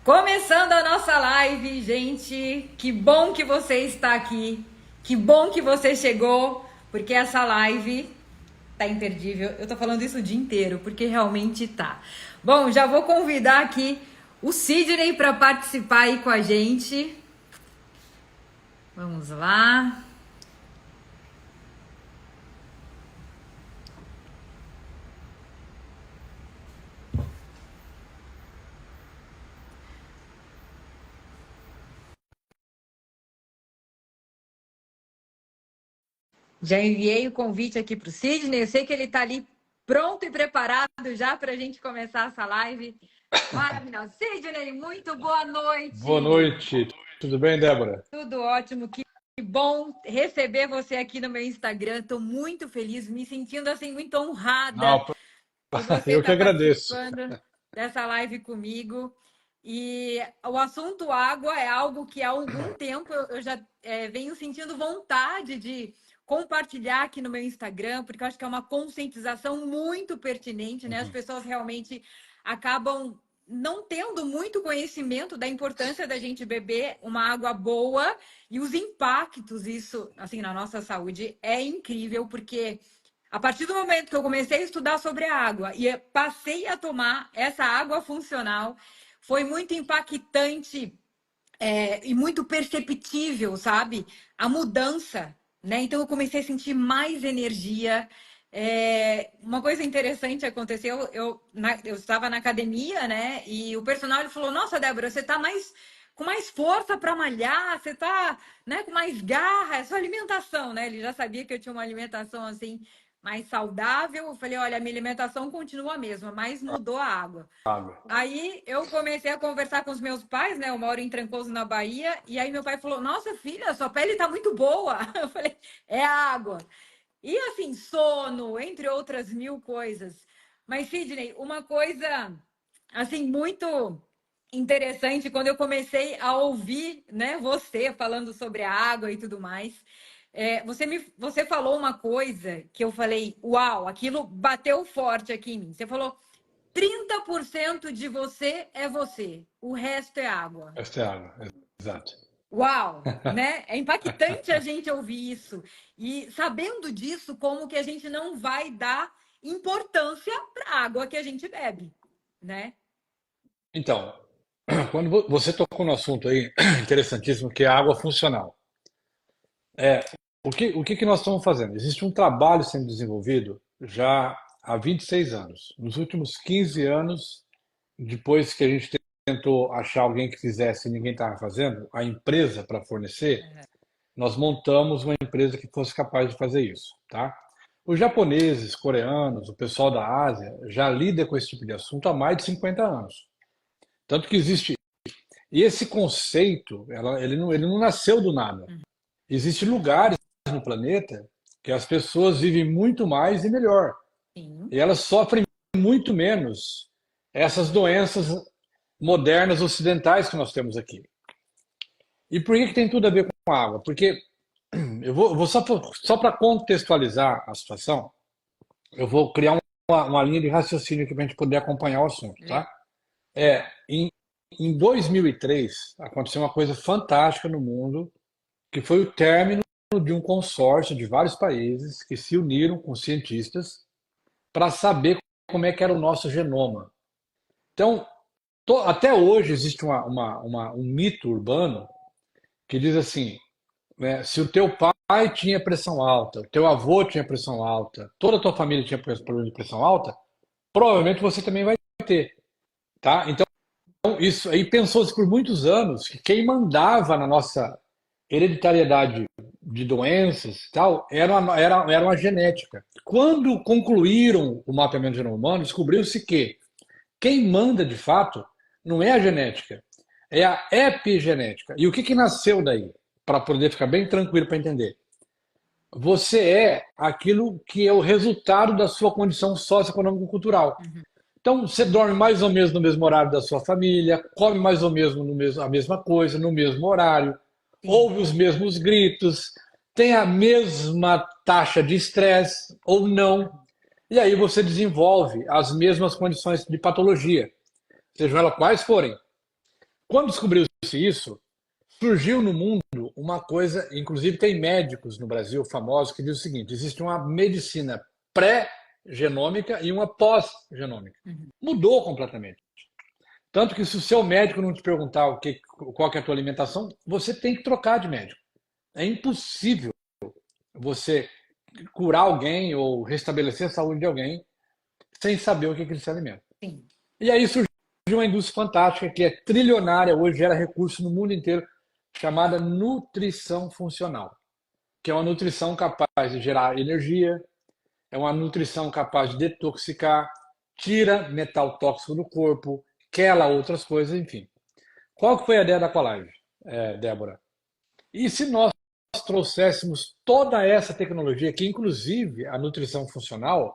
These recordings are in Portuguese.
Começando a nossa live, gente. Que bom que você está aqui. Que bom que você chegou, porque essa live tá imperdível. Eu tô falando isso o dia inteiro, porque realmente tá. Bom, já vou convidar aqui o Sidney para participar aí com a gente. Vamos lá. Já enviei o convite aqui para o Sidney. Eu sei que ele está ali pronto e preparado já para a gente começar essa live. Maravilhoso. Sidney, muito boa Boa noite. noite. Tudo bem, Débora? Tudo ótimo. Que bom receber você aqui no meu Instagram. Estou muito feliz, me sentindo assim muito honrada Não, por você eu que estar agradeço. participando dessa live comigo. E o assunto água é algo que há algum tempo eu já venho sentindo vontade de compartilhar aqui no meu Instagram, porque eu acho que é uma conscientização muito pertinente, né? As Uhum. pessoas realmente acabam não tendo muito conhecimento da importância da gente beber uma água boa e os impactos isso assim na nossa saúde é incrível, porque a partir do momento que eu comecei a estudar sobre a água e passei a tomar essa água funcional, foi muito impactante e muito perceptível, sabe? A mudança, né? Então eu comecei a sentir mais energia. Uma coisa interessante aconteceu, eu estava na academia, né? E o personal ele falou: Nossa, Débora, você tá mais com mais força para malhar, você tá, né, com mais garra, é sua alimentação, né? Ele já sabia que eu tinha uma alimentação assim mais saudável. Eu falei: Olha, a minha alimentação continua a mesma, mas mudou a água. Água. Aí eu comecei a conversar com os meus pais, né? Eu moro em Trancoso, na Bahia, e aí meu pai falou: Nossa, filha, sua pele tá muito boa. Eu falei: É água. E assim, sono, entre outras mil coisas. Mas, Sidney, uma coisa assim muito interessante quando eu comecei a ouvir, né, você falando sobre a água e tudo mais. Você falou uma coisa que eu falei, uau, aquilo bateu forte aqui em mim. Você falou 30% de você é você, o resto é água. Esta é água, exato. Uau, né? É impactante a gente ouvir isso. E sabendo disso, como que a gente não vai dar importância para a água que a gente bebe, né? Então, quando você tocou no assunto aí, interessantíssimo, que é a água funcional. O que nós estamos fazendo? Existe um trabalho sendo desenvolvido já há 26 anos. Nos últimos 15 anos, depois que a gente tentou achar alguém que fizesse e ninguém estava fazendo, a empresa para fornecer, nós montamos uma empresa que fosse capaz de fazer isso, tá? Os japoneses, coreanos, o pessoal da Ásia já lida com esse tipo de assunto há mais de 50 anos. Tanto que existe. E esse conceito, ele não nasceu do nada. Existem lugares no planeta que as pessoas vivem muito mais e melhor. Sim. E elas sofrem muito menos essas doenças modernas ocidentais que nós temos aqui. E por que tem tudo a ver com a água? Porque eu vou só para contextualizar a situação, eu vou criar uma linha de raciocínio aqui para a gente poder acompanhar o assunto, Legal. tá? É, em 2003, aconteceu uma coisa fantástica no mundo, que foi o término de um consórcio de vários países que se uniram com cientistas para saber como é que era o nosso genoma. Então, até hoje existe um mito urbano que diz assim, né, se o teu pai tinha pressão alta, o teu avô tinha pressão alta, toda a tua família tinha problema de pressão alta, provavelmente você também vai ter, tá? Então, isso aí pensou-se por muitos anos que quem mandava na nossa hereditariedade de doenças e tal era uma genética. Quando concluíram o mapeamento do genoma humano, descobriu-se que quem manda de fato não é a genética, é a epigenética. E o que nasceu daí? Para poder ficar bem tranquilo para entender. Você é aquilo que é o resultado da sua condição socioeconômico-cultural. Uhum. Então, você dorme mais ou menos no mesmo horário da sua família, come mais ou menos a mesma coisa, no mesmo horário, Sim. ouve os mesmos gritos, tem a mesma taxa de estresse ou não. E aí você desenvolve as mesmas condições de patologia, sejam elas quais forem. Quando descobriu-se isso, surgiu no mundo uma coisa, inclusive tem médicos no Brasil famosos que dizem o seguinte: existe uma medicina pré-genômica e uma pós-genômica. Uhum. Mudou completamente. Tanto que se o seu médico não te perguntar qual que é a tua alimentação, você tem que trocar de médico. É impossível você curar alguém ou restabelecer a saúde de alguém sem saber o que ele se alimenta. Sim. E aí surgiu uma indústria fantástica que é trilionária, hoje gera recursos no mundo inteiro, chamada nutrição funcional, que é uma nutrição capaz de gerar energia, é uma nutrição capaz de detoxicar, tira metal tóxico do corpo, quela outras coisas, enfim. Qual que foi a ideia da Collagen, Débora? E se nós trouxéssemos toda essa tecnologia, que inclusive a nutrição funcional,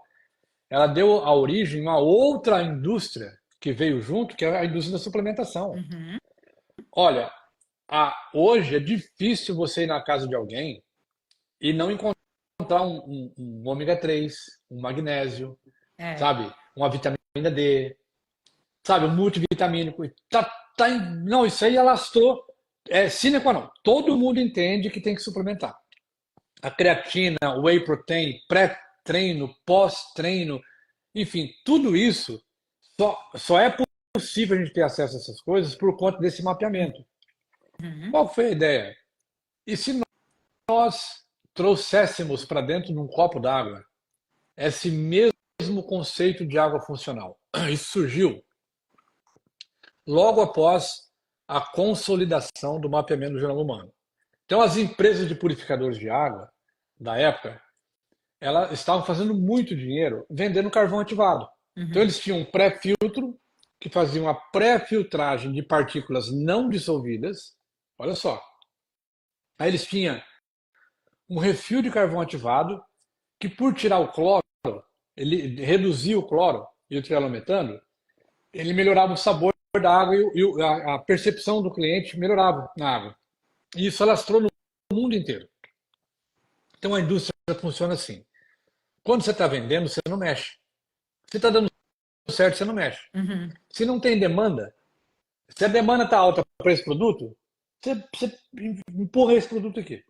ela deu a origem a uma outra indústria que veio junto, que é a indústria da suplementação. Uhum. Olha, hoje é difícil você ir na casa de alguém e não encontrar um ômega 3, um magnésio, É. sabe? Uma vitamina D, sabe? Um multivitamínico. Não, isso aí alastrou. É sine qua non. Todo mundo entende que tem que suplementar. A creatina, o whey protein, pré-treino, pós-treino, enfim, tudo isso só é possível a gente ter acesso a essas coisas por conta desse mapeamento. Uhum. Qual foi a ideia? E se nós trouxéssemos para dentro de um copo d'água esse mesmo conceito de água funcional? Isso surgiu logo após a consolidação do mapeamento do genoma humano. Então, as empresas de purificadores de água da época, elas estavam fazendo muito dinheiro vendendo carvão ativado. Então, Uhum. eles tinham um pré-filtro que fazia uma pré-filtragem de partículas não dissolvidas. Olha só. Aí eles tinham um refil de carvão ativado que, por tirar o cloro, ele reduzia o cloro e o trialometano, ele melhorava o sabor da água e a percepção do cliente melhorava na água. E isso alastrou no mundo inteiro. Então a indústria funciona assim. Quando você está vendendo, você não mexe. Se está dando certo, você não mexe. Uhum. Se não tem demanda, se a demanda está alta para esse produto, você empurra esse produto aqui.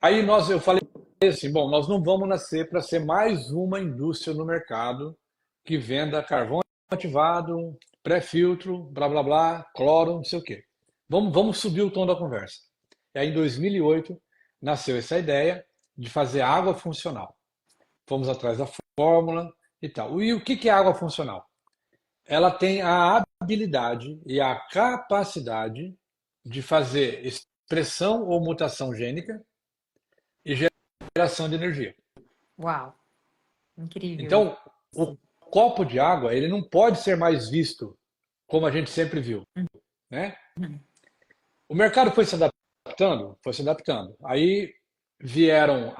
Aí eu falei assim, bom, nós não vamos nascer para ser mais uma indústria no mercado que venda carvão ativado, pré-filtro, blá blá blá, cloro, não sei o quê. Vamos subir o tom da conversa. E aí, em 2008, nasceu essa ideia de fazer água funcional. Fomos atrás da fórmula e tal. E o que é água funcional? Ela tem a habilidade e a capacidade de fazer expressão ou mutação gênica e geração de energia. Uau, incrível isso. Então, o copo de água, ele não pode ser mais visto como a gente sempre viu, né? Uhum. O mercado foi se adaptando, foi se adaptando. Aí vieram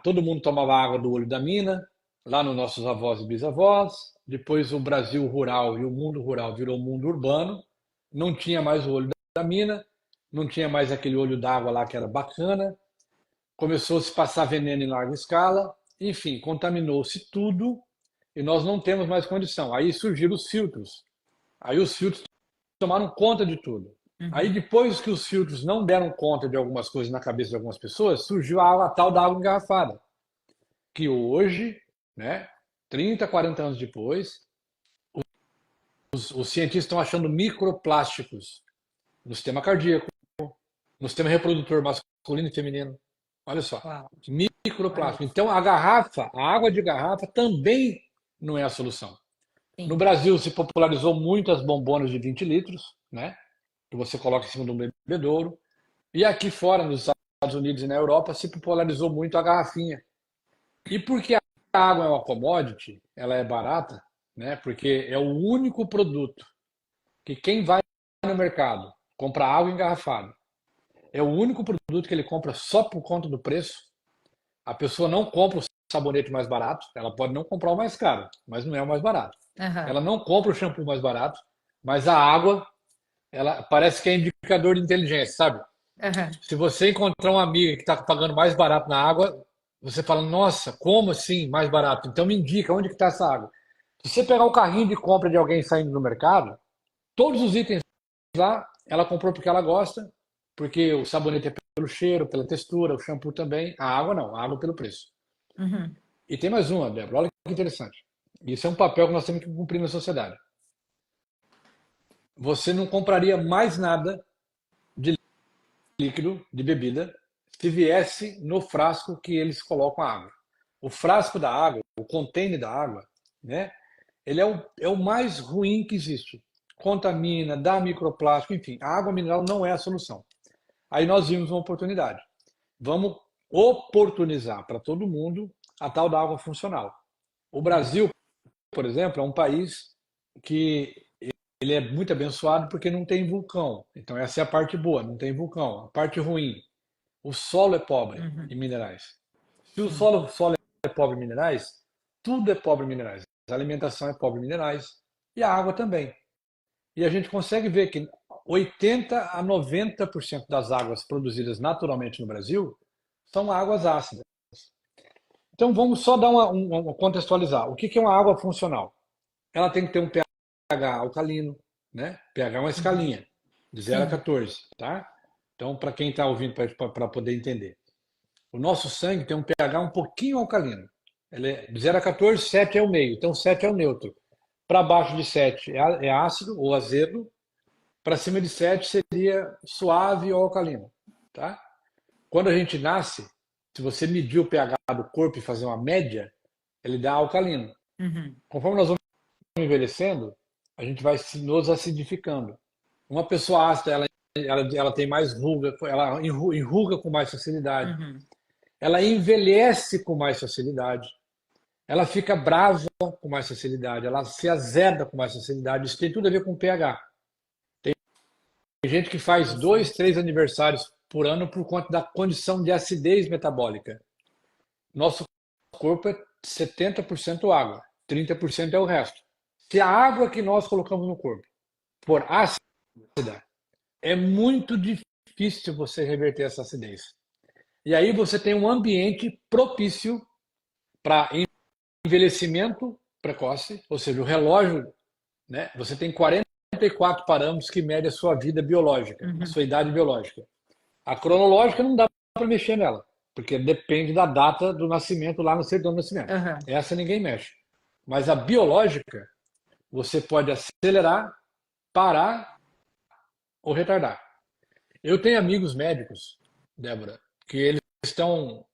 todo mundo tomava água do olho da mina, lá nos nossos avós e bisavós. Depois o Brasil rural e o mundo rural virou mundo urbano. Não tinha mais o olho da mina, não tinha mais aquele olho d'água lá que era bacana. Começou a se passar veneno em larga escala. Enfim, contaminou-se tudo e nós não temos mais condição. Aí surgiram os filtros. Aí os filtros tomaram conta de tudo. Aí Uhum. depois que os filtros não deram conta de algumas coisas na cabeça de algumas pessoas, surgiu a tal da água engarrafada, que hoje, né, 30, 40 anos depois, os cientistas estão achando microplásticos no sistema cardíaco, no sistema reprodutor masculino e feminino. Olha só, Uau, olha microplástico. isso. Então a água de garrafa também não é a solução. No Sim. Brasil se popularizou muito as bombonas de 20 litros, né? Que você coloca em cima de um bebedouro. E aqui fora, nos Estados Unidos e na Europa, se popularizou muito a garrafinha. E porque a água é uma commodity, ela é barata, né? Porque é o único produto que quem vai no mercado compra água engarrafada, é o único produto que ele compra só por conta do preço. A pessoa não compra o sabonete mais barato, ela pode não comprar o mais caro, mas não é o mais barato. Aham. Ela não compra o shampoo mais barato, mas a água, ela parece que é indicador de inteligência, sabe? Aham. Se você encontrar uma amiga que está pagando mais barato na água, você fala, nossa, como assim mais barato? Então me indica onde que está essa água. Se você pegar o carrinho de compra de alguém saindo no mercado, todos os itens lá ela comprou porque ela gosta, porque o sabonete é pelo cheiro, pela textura, o shampoo também. A água não, a água pelo preço. Uhum. E tem mais uma, Débora, olha que interessante. Isso é um papel que nós temos que cumprir na sociedade. Você não compraria mais nada de líquido, de bebida, se viesse no frasco que eles colocam a água. O frasco da água, o container da água, né? Ele é o mais ruim que existe. Contamina, dá microplástico, enfim. A água mineral não é a solução. Aí nós vimos uma oportunidade. Vamos oportunizar para todo mundo a tal da água funcional. O Brasil, por exemplo, é um país que ele é muito abençoado porque não tem vulcão. Então essa é a parte boa, não tem vulcão. A parte ruim, o solo é pobre Uhum. em minerais. Se o Sim. solo é pobre em minerais, tudo é pobre em minerais. A alimentação é pobre em minerais e a água também. E a gente consegue ver que 80 a 90% das águas produzidas naturalmente no Brasil são águas ácidas. Então vamos só dar contextualizar. O que é uma água funcional? Ela tem que ter um pH alcalino, né? pH é uma Uhum. escalinha, de 0 a Sim. 14, tá? Então, para quem está ouvindo, para poder entender. O nosso sangue tem um pH um pouquinho alcalino. Ele é de 0 a 14, 7 é o meio. Então, 7 é o neutro. Para baixo de 7 é ácido ou azedo. Para cima de 7 seria suave ou alcalino. Tá? Quando a gente nasce, se você medir o pH do corpo e fazer uma média, ele dá alcalino. Uhum. Conforme nós vamos envelhecendo, a gente vai nos acidificando. Uma pessoa ácida, ela tem mais ruga, ela enruga com mais facilidade, Uhum. ela envelhece com mais facilidade, ela fica brava com mais facilidade, ela se azeda com mais facilidade. Isso tem tudo a ver com o pH. Tem gente que faz dois, Interessante. três aniversários por ano por conta da condição de acidez metabólica. Nosso corpo é 70% água, 30% é o resto. Se a água que nós colocamos no corpo for ácida, é muito difícil você reverter essa acidez. E aí você tem um ambiente propício para envelhecimento precoce, ou seja, o relógio, né? Você tem 44 parâmetros que medem a sua vida biológica, a Uhum. sua idade biológica. A cronológica não dá para mexer nela, porque depende da data do nascimento lá no certidão do nascimento. Uhum. Essa ninguém mexe. Mas a biológica, você pode acelerar, parar ou retardar. Eu tenho amigos médicos, Débora, que eles estão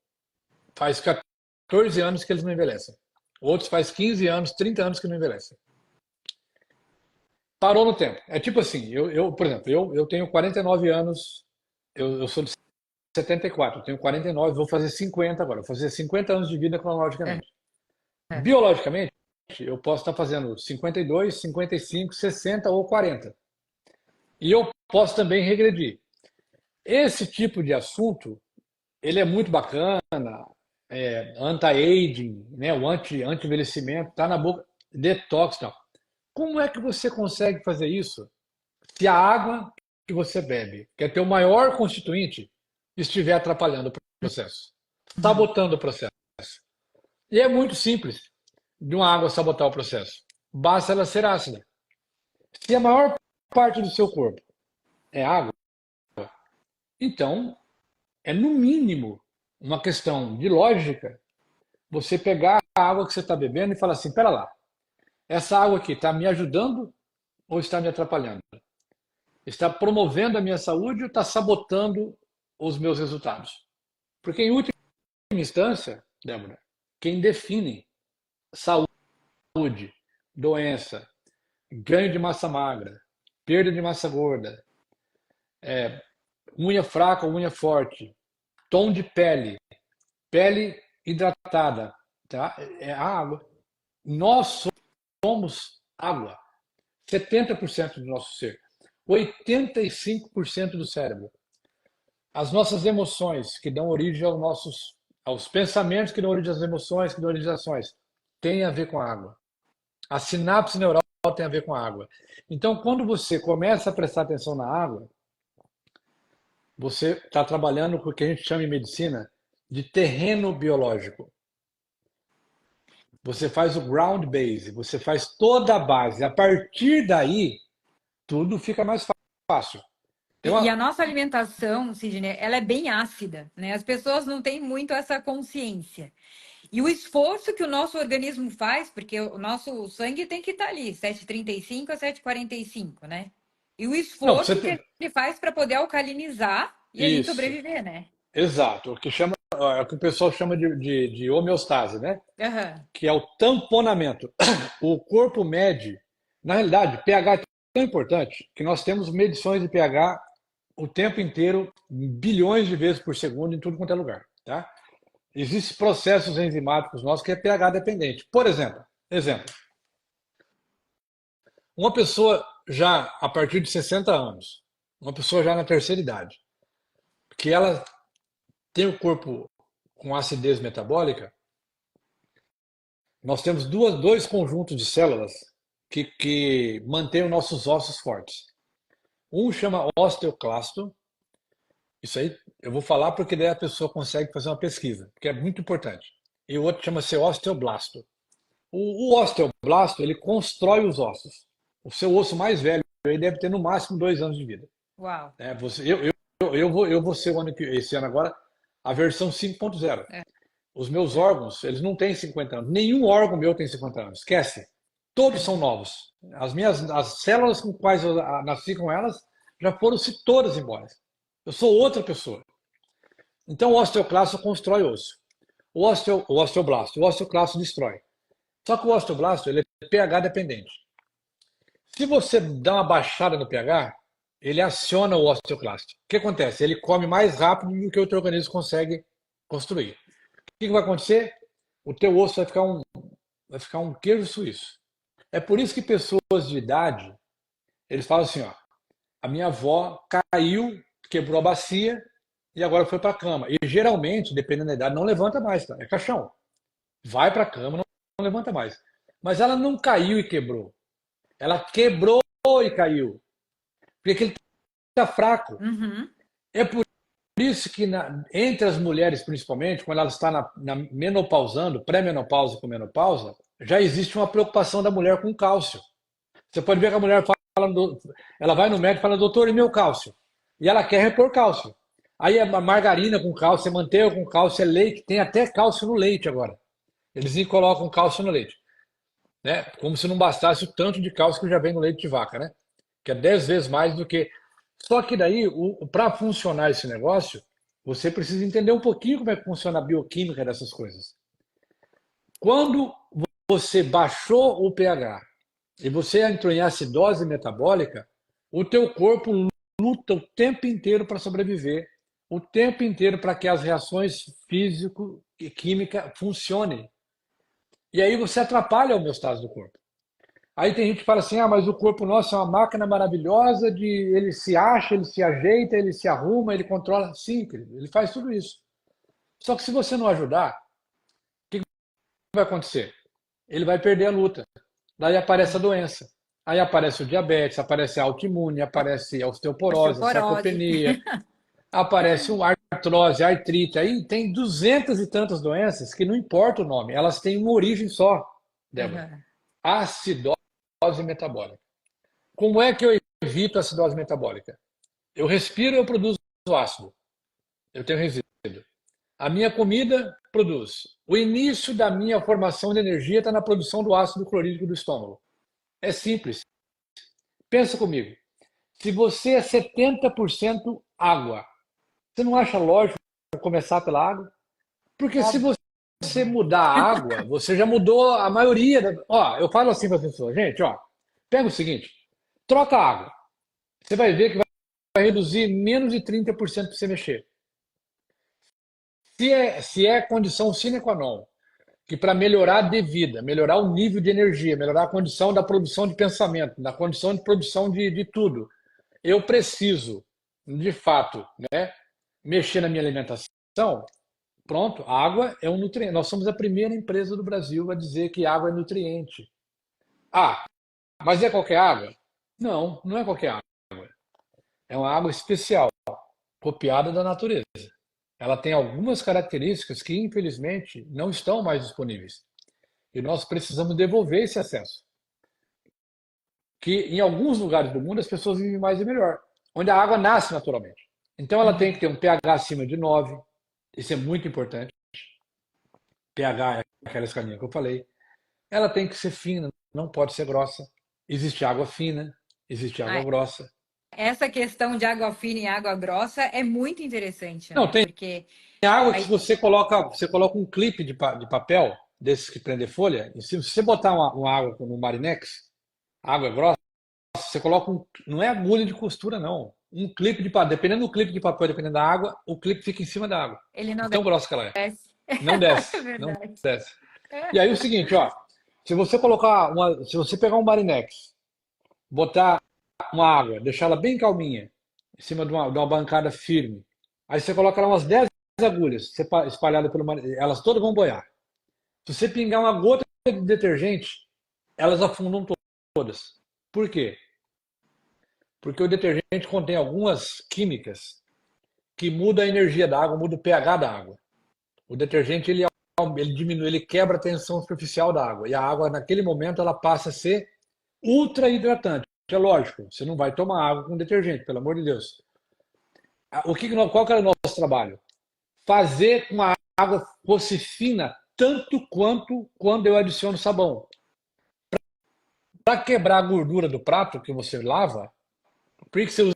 faz 14 anos que eles não envelhecem. Outros faz 15 anos, 30 anos que não envelhecem. Parou no tempo. É tipo assim, por exemplo, eu tenho 49 anos, eu sou de 74, eu tenho 49, vou fazer 50 agora, vou fazer 50 anos de vida É, cronologicamente. é. Biologicamente, eu posso estar fazendo 52, 55, 60 ou 40. E eu posso também regredir. Esse tipo de assunto, ele é muito bacana, anti-aging, né, o anti-envelhecimento, tá na boca, detox e tal. Como é que você consegue fazer isso se a água que você bebe, que é teu maior constituinte, estiver atrapalhando o processo, Uhum. sabotando o processo? E é muito simples de uma água sabotar o processo. Basta ela ser ácida. Se a maior parte do seu corpo é água, então é no mínimo uma questão de lógica você pegar a água que você está bebendo e falar assim: pera lá, essa água aqui está me ajudando ou está me atrapalhando? Está promovendo a minha saúde ou está sabotando os meus resultados? Porque, em última instância, Débora, quem define saúde, doença, ganho de massa magra, perda de massa gorda, unha fraca ou unha forte, tom de pele, pele hidratada, tá? É a água. Nós somos água. 70% do nosso ser. 85% do cérebro. As nossas emoções que dão origem aos pensamentos que dão origem às emoções, que dão origem às ações, tem a ver com a água. A sinapse neural tem a ver com a água. Então, quando você começa a prestar atenção na água, você está trabalhando com o que a gente chama em medicina de terreno biológico. Você faz o ground base, você faz toda a base. A partir daí, tudo fica mais fácil. Tem E uma... a nossa alimentação, Sidney, ela é bem ácida, né? As pessoas não têm muito essa consciência. E o esforço que o nosso organismo faz, porque o nosso sangue tem que estar ali, 7,35 a 7,45, né? E o Não, você esforço que tem... ele faz para poder alcalinizar e a gente Isso, sobreviver, né? exato. O que chama, é o que o pessoal chama de homeostase, né? Aham. Que é o tamponamento. O corpo mede, na realidade, pH é tão importante que nós temos medições de pH o tempo inteiro, bilhões de vezes por segundo, em tudo quanto é lugar, tá? Existem processos enzimáticos nossos que é pH dependente. Por exemplo, uma pessoa já a partir de 60 anos, uma pessoa já na terceira idade, que ela tem o corpo com acidez metabólica, nós temos dois conjuntos de células que mantêm os nossos ossos fortes. Um chama osteoclasto, isso aí eu vou falar porque daí a pessoa consegue fazer uma pesquisa, que é muito importante. E o outro chama-se osteoblasto. O osteoblasto, ele constrói os ossos. O seu osso mais velho ele deve ter no máximo 2 anos de vida. Uau. Né? Eu vou ser esse ano agora a versão 5.0. É. Os meus órgãos, eles não têm 50 anos. Nenhum órgão meu tem 50 anos. Esquece. Todos são novos. As células com quais eu nasci com elas já foram-se todas embora. Eu sou outra pessoa. Então o osteoclasto constrói osso. O osteoblasto. O osteoclasto destrói. Só que o osteoblasto ele é pH dependente. Se você dá uma baixada no pH, ele aciona o osteoclasto. O que acontece? Ele come mais rápido do que o teu organismo consegue construir. O que vai acontecer? O teu osso vai ficar um queijo suíço. É por isso que pessoas de idade, eles falam assim, ó, a minha avó caiu, quebrou a bacia e agora foi para a cama. E geralmente, dependendo da idade, não levanta mais, tá? É caixão. Vai para a cama, não levanta mais. Mas ela não caiu e quebrou. Ela quebrou e caiu. Porque ele está fraco. Uhum. É por isso que entre as mulheres, principalmente, quando ela está menopausando, pré-menopausa com menopausa, já existe uma preocupação da mulher com cálcio. Você pode ver que a mulher fala, ela vai no médico e fala, doutor, e meu cálcio? E ela quer repor cálcio. Aí a margarina com cálcio, é manteiga com cálcio, é leite, tem até cálcio no leite agora. Eles colocam cálcio no leite. Né? Como se não bastasse o tanto de cálcio que já vem no leite de vaca, né? Que é 10 vezes mais do que. Só que daí, para funcionar esse negócio, você precisa entender um pouquinho como é que funciona a bioquímica dessas coisas. Quando você baixou o pH e você entrou em acidose metabólica, o teu corpo luta o tempo inteiro para sobreviver, o tempo inteiro para que as reações físico e química funcionem. E aí você atrapalha a homeostase do corpo. Aí tem gente que fala assim, ah, mas o corpo nosso é uma máquina maravilhosa, ele se acha, ele se ajeita, ele se arruma, ele controla. Sim, querido, ele faz tudo isso. Só que se você não ajudar, o que vai acontecer? Ele vai perder a luta. Daí aparece a doença. Aí aparece o diabetes, aparece a autoimune, aparece a osteoporose, a Osteoporose. sarcopenia, aparece a artrose, a artrite. Aí tem 200 e tantas doenças que não importa o nome, elas têm uma origem só, Débora. Uhum. Acidose metabólica. Como é que eu evito a acidose metabólica? Eu respiro, eu produzo ácido. Eu tenho resíduo. A minha comida produz. O início da minha formação de energia está na produção do ácido clorídrico do estômago. É simples. Pensa comigo. Se você é 70% água, você não acha lógico começar pela água? Porque se Óbvio. você mudar a água, você já mudou a maioria. Ó, eu falo assim para as pessoas, gente, ó, pega o seguinte, troca a água. Você vai ver que vai reduzir menos de 30% para você mexer. Se é condição sine qua non, que para melhorar de vida, melhorar o nível de energia, melhorar a condição da produção de pensamento, da condição de produção de tudo, eu preciso, de fato, né, mexer na minha alimentação. Pronto, a água é um nutriente. Nós somos a primeira empresa do Brasil a dizer que água é nutriente. Ah, mas é qualquer água? Não, não é qualquer água. É uma água especial, copiada da natureza. Ela tem algumas características que, infelizmente, não estão mais disponíveis. E nós precisamos devolver esse acesso. Que em alguns lugares do mundo as pessoas vivem mais e melhor. onde a água nasce naturalmente. Então ela tem que ter um pH acima de 9, isso é muito importante. pH é aquela escalinha que eu falei. Ela tem que ser fina, não pode ser grossa. Existe água fina, existe água Ah, grossa. essa questão de água fina e água grossa é muito interessante, Não, né? tem Porque água que aí, você coloca um clipe de papel, desses que prende folha, e se você botar uma água no Marinex, água grossa, você coloca não é agulha de costura, não. Um clipe de papel, dependendo do clipe de papel, dependendo da água, o clipe fica em cima da água. ele não De tão grossa que ela é. desce. Não É desce, não verdade. desce. E aí o seguinte, ó, se você pegar um Marinex, botar uma água, deixar ela bem calminha, em cima de uma bancada firme, aí você coloca lá umas 10 agulhas espalhadas pelo Marinex, elas todas vão boiar. Se você pingar uma gota de detergente, elas afundam todas. Por quê? Porque o detergente contém algumas químicas que mudam a energia da água, muda o pH da água. O detergente ele diminui, ele quebra a tensão superficial da água. E a água, naquele momento, ela passa a ser ultra hidratante. É lógico, você não vai tomar água com detergente, pelo amor de Deus. Qual que era o nosso trabalho? Fazer com a água fosse fina tanto quanto quando eu adiciono sabão. Para quebrar a gordura do prato que você lava, por que você usa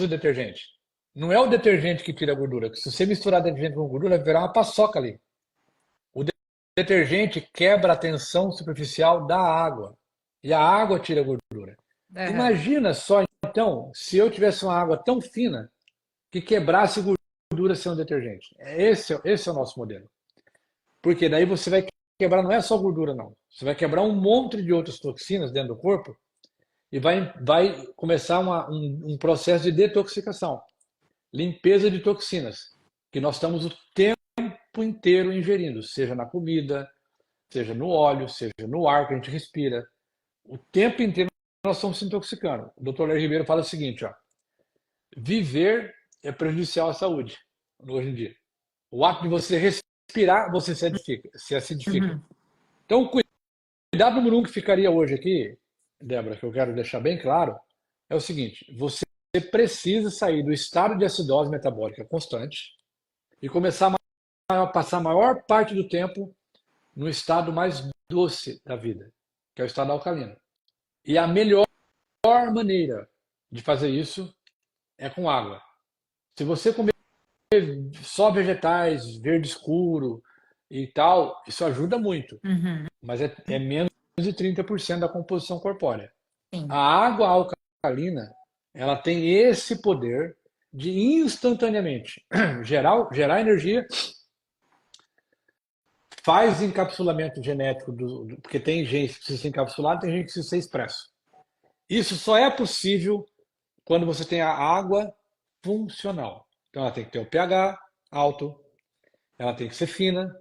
o detergente? Não é o detergente que tira a gordura. Se você misturar detergente com gordura, vai virar uma paçoca ali. O detergente quebra a tensão superficial da água. E a água tira a gordura. Aham. Imagina só, então, se eu tivesse uma água tão fina que quebrasse gordura sem um detergente. Esse é o nosso modelo. Porque daí você vai quebrar, não é só gordura, não. Você vai quebrar um monte de outras toxinas dentro do corpo e vai começar um processo de detoxicação, limpeza de toxinas, que nós estamos o tempo inteiro ingerindo, seja na comida, seja no óleo, seja no ar que a gente respira. O tempo inteiro nós estamos se intoxicando. O Dr. Léo Ribeiro fala o seguinte, ó, viver é prejudicial à saúde, hoje em dia. O ato de você respirar, você se acidifica. Uhum. Então, o cuidado número um que ficaria hoje aqui, Débora, que eu quero deixar bem claro, é o seguinte: você precisa sair do estado de acidose metabólica constante e começar a passar a maior parte do tempo no estado mais doce da vida, que é o estado alcalino. E a melhor maneira de fazer isso é com água. Se você comer só vegetais, verde escuro e tal, isso ajuda muito, Uhum. mas é menos de 30% da composição corpórea. A Sim. água alcalina, ela tem esse poder de instantaneamente gerar energia, faz encapsulamento genético, porque tem gente que precisa ser encapsulado, tem gente que precisa ser expresso. Isso só é possível quando você tem a água funcional. Então ela tem que ter o pH alto, ela tem que ser fina,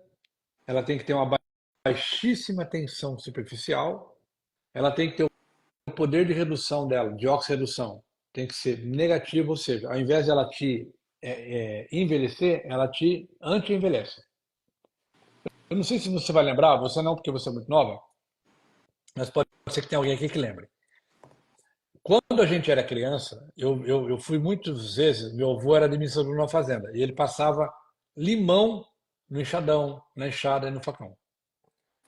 ela tem que ter uma baixíssima tensão superficial, ela tem que ter o poder de redução dela, de oxirredução, tem que ser negativo, ou seja, ao invés de ela te envelhecer, ela te anti-envelhece. Eu não sei se você vai lembrar, você não, porque você é muito nova, mas pode ser que tenha alguém aqui que lembre. Quando a gente era criança, eu fui muitas vezes, meu avô era administrador numa fazenda, e ele passava limão no enxadão, na enxada e no facão.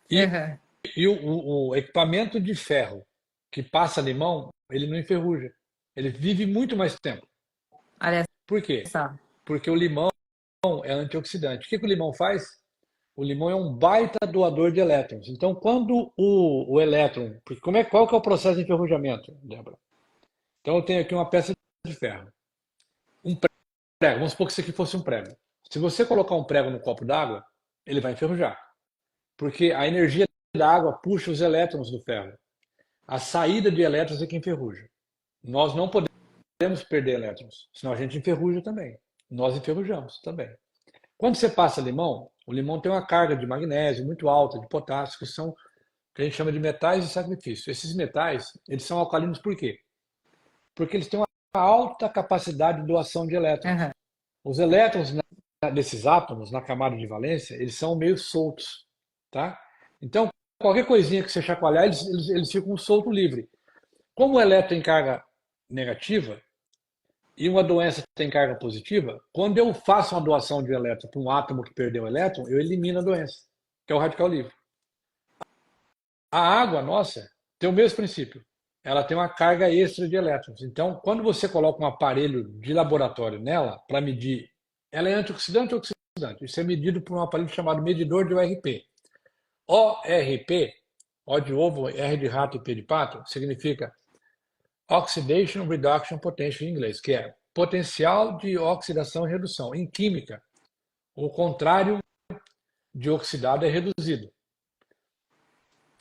E, Aham. o equipamento de ferro que passa limão, ele não enferruja. Ele vive muito mais tempo. Olha Por quê? só. Porque o limão é antioxidante. O que o limão faz? O limão é um baita doador de elétrons. Então, quando o elétron. Porque qual que é o processo de enferrujamento, Débora? Então, eu tenho aqui uma peça de ferro. Um prego. Vamos supor que isso aqui fosse um prego. Se você colocar um prego no copo d'água, ele vai enferrujar. Porque a energia da água puxa os elétrons do ferro. A saída de elétrons é que enferruja. Nós não podemos perder elétrons, senão a gente enferruja também. Nós enferrujamos também. Quando você passa limão, o limão tem uma carga de magnésio muito alta, de potássio, que são que a gente chama de metais de sacrifício. Esses metais, eles são alcalinos por quê? Porque eles têm uma alta capacidade de doação de elétrons. Aham. Os elétrons desses átomos, na camada de valência, eles são meio soltos, tá? Então, qualquer coisinha que você chacoalhar, eles ficam solto livre. Como o elétron tem carga negativa, e uma doença tem carga positiva, quando eu faço uma doação de elétron para um átomo que perdeu o elétron, eu elimino a doença, que é o radical livre. A água nossa tem o mesmo princípio. Ela tem uma carga extra de elétrons. Então, quando você coloca um aparelho de laboratório nela para medir, ela é antioxidante ou oxidante. Isso é medido por um aparelho chamado medidor de ORP. ORP, O de ovo, R de rato e P de pato, significa Oxidation Reduction Potential em inglês, que é potencial de oxidação e redução. Em química, o contrário de oxidado é reduzido.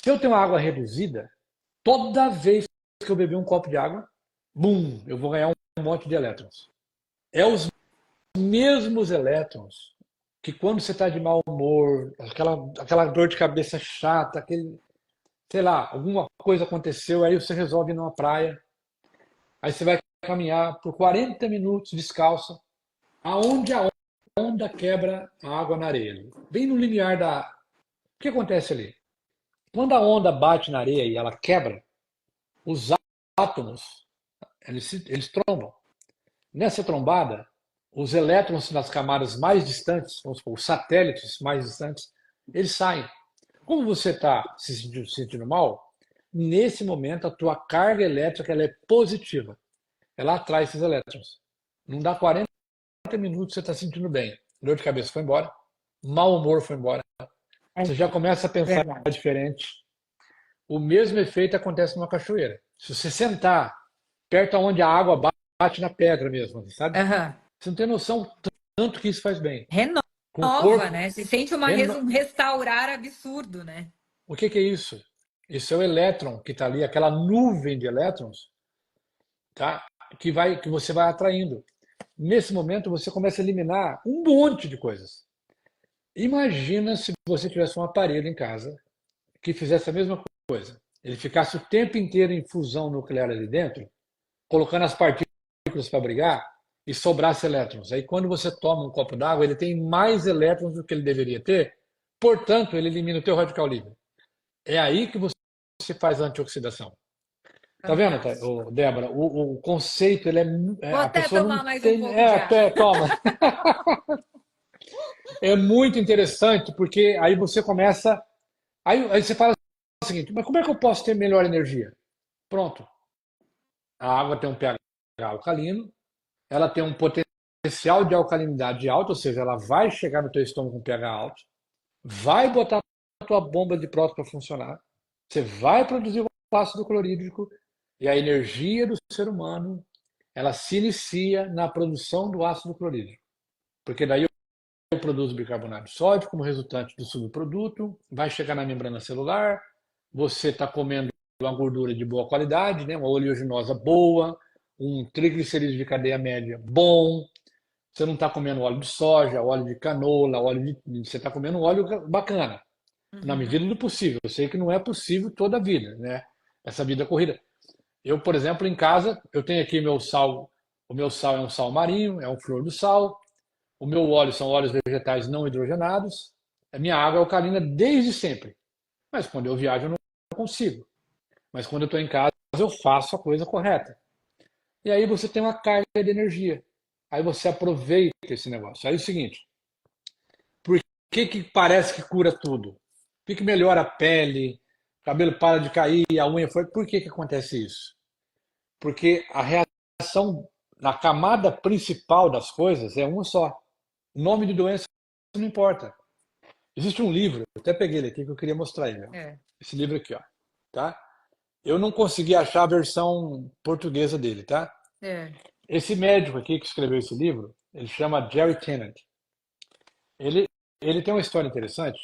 Se eu tenho água reduzida, toda vez que eu beber um copo de água, bum, eu vou ganhar um monte de elétrons. É os mesmos elétrons que quando você está de mau humor, aquela dor de cabeça chata, aquele, sei lá, alguma coisa aconteceu, aí você resolve ir numa praia, aí você vai caminhar por 40 minutos descalço, aonde a onda quebra a água na areia, bem no limiar da... O que acontece ali? Quando a onda bate na areia e ela quebra, os átomos, eles trombam. Nessa trombada, os elétrons nas camadas mais distantes, vamos supor, os satélites mais distantes, eles saem. Como você está se sentindo mal, nesse momento a tua carga elétrica ela é positiva. Ela atrai esses elétrons. Não dá 40 minutos você está se sentindo bem. Dor de cabeça foi embora, mau humor foi embora. É Você já começa a pensar verdade. diferente. O mesmo efeito acontece numa cachoeira. Se você sentar perto onde a água bate na pedra mesmo, sabe? Aham. Você não tem noção tanto que isso faz bem. Com o Renova, corpo. né? Se sente um restaurar absurdo, né? O que é isso? Isso é o elétron que está ali, aquela nuvem de elétrons, tá? Que você vai atraindo. Nesse momento você começa a eliminar um monte de coisas. Imagina se você tivesse um aparelho em casa que fizesse a mesma coisa. Ele ficasse o tempo inteiro em fusão nuclear ali dentro, colocando as partículas para brigar e sobrasse elétrons. Aí quando você toma um copo d'água, ele tem mais elétrons do que ele deveria ter, portanto, ele elimina o teu radical livre. É aí que você faz a antioxidação. Tá vendo, Fantástico. Débora? O conceito, Vou a até pessoa não tomar mais um tem. pouco de água. Toma. É muito interessante porque aí você começa. Aí você fala o seguinte: mas como é que eu posso ter melhor energia? Pronto. A água tem um pH alcalino, ela tem um potencial de alcalinidade alto, ou seja, ela vai chegar no teu estômago com pH alto, vai botar a tua bomba de próton para funcionar, você vai produzir o ácido clorídrico e a energia do ser humano, ela se inicia na produção do ácido clorídrico, porque daí eu produzo bicarbonato de sódio como resultante do subproduto, vai chegar na membrana celular, você está comendo uma gordura de boa qualidade, né? Uma oleaginosa boa, um triglicerídeo de cadeia média bom, você não está comendo óleo de soja, óleo de canola, você está comendo um óleo bacana, na Uhum. medida do possível. Eu sei que não é possível toda a vida, né? Essa vida corrida. Eu, por exemplo, em casa, eu tenho aqui meu sal, o meu sal é um sal marinho, é um flor do sal, o meu óleo são óleos vegetais não hidrogenados, a minha água é alcalina desde sempre. Mas quando eu viajo eu não consigo. Mas quando eu estou em casa eu faço a coisa correta. E aí você tem uma carga de energia. Aí você aproveita esse negócio. Aí é o seguinte, por que parece que cura tudo? Por que melhora a pele, o cabelo para de cair, a unha foi? Por que acontece isso? Porque a reação na camada principal das coisas é uma só. O nome de doença não importa. Existe um livro, eu até peguei ele aqui que eu queria mostrar ele. Ó. É, Esse livro aqui, ó. Tá? Eu não consegui achar a versão portuguesa dele, tá? é. Esse médico aqui que escreveu esse livro, ele chama Jerry Tennant. Ele, ele tem uma história interessante,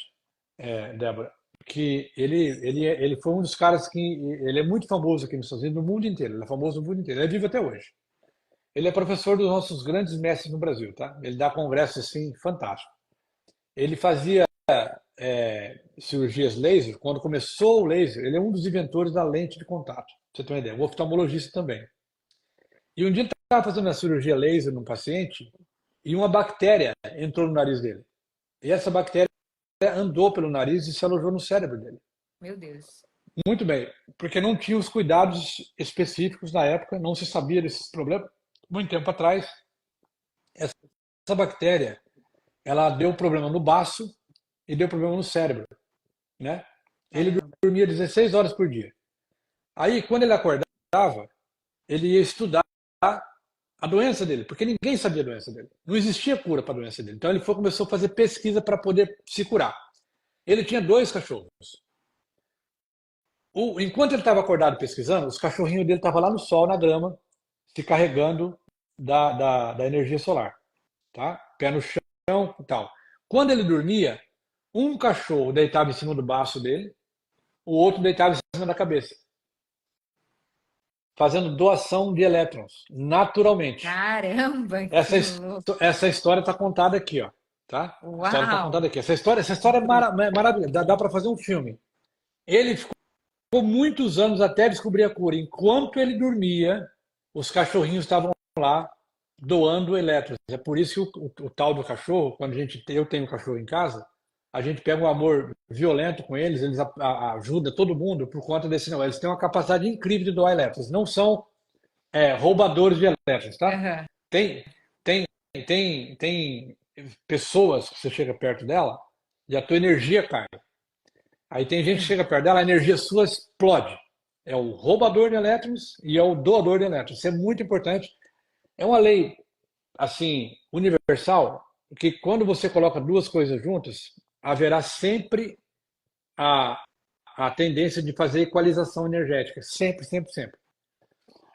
Débora, que ele foi um dos caras que ele é muito famoso aqui nos Estados Unidos, no mundo inteiro. Ele é famoso no mundo inteiro. Ele é vivo até hoje. Ele é professor dos nossos grandes mestres no Brasil, tá? Ele dá congressos assim fantásticos. Ele fazia cirurgias laser quando começou o laser. Ele é um dos inventores da lente de contato. Pra você ter uma ideia. Um oftalmologista também. E um dia ele estava fazendo uma cirurgia laser num paciente e uma bactéria entrou no nariz dele. E essa bactéria andou pelo nariz e se alojou no cérebro dele. Meu Deus. Muito bem, porque não tinha os cuidados específicos na época, não se sabia desses problemas. muito tempo atrás, essa bactéria, ela deu problema no baço e deu problema no cérebro, né? Ele Caramba. dormia 16 horas por dia. Aí, quando ele acordava, ele ia estudar a doença dele, porque ninguém sabia a doença dele. Não existia cura para a doença dele. Então ele começou a fazer pesquisa para poder se curar. Ele tinha dois cachorros. Enquanto ele estava acordado pesquisando, os cachorrinhos dele estavam lá no sol, na grama, se carregando da energia solar. Tá? Pé no chão e tal. Quando ele dormia, um cachorro deitava em cima do baço dele, o outro deitava em cima da cabeça, fazendo doação de elétrons, naturalmente. Caramba, Essa, que louco. essa história está contada aqui, ó. Tá? A história está Uau! contada aqui. Essa história é maravilhosa. Dá para fazer um filme. Ele ficou muitos anos até descobrir a cura. Enquanto ele dormia, os cachorrinhos estavam lá doando elétrons. É por isso que o tal do cachorro, quando eu tenho um cachorro em casa, a gente pega um amor violento com eles, eles ajudam todo mundo por conta desse não. Eles têm uma capacidade incrível de doar elétrons. Não são roubadores de elétrons, tá? Aham. Tem, tem, tem pessoas que você chega perto dela e a tua energia cai. Aí tem gente que chega perto dela, a energia sua explode. É o roubador de elétrons e é o doador de elétrons. Isso é muito importante. É uma lei, assim, universal, que quando você coloca duas coisas juntas, haverá sempre a, a tendência de fazer equalização energética. Sempre, sempre, sempre.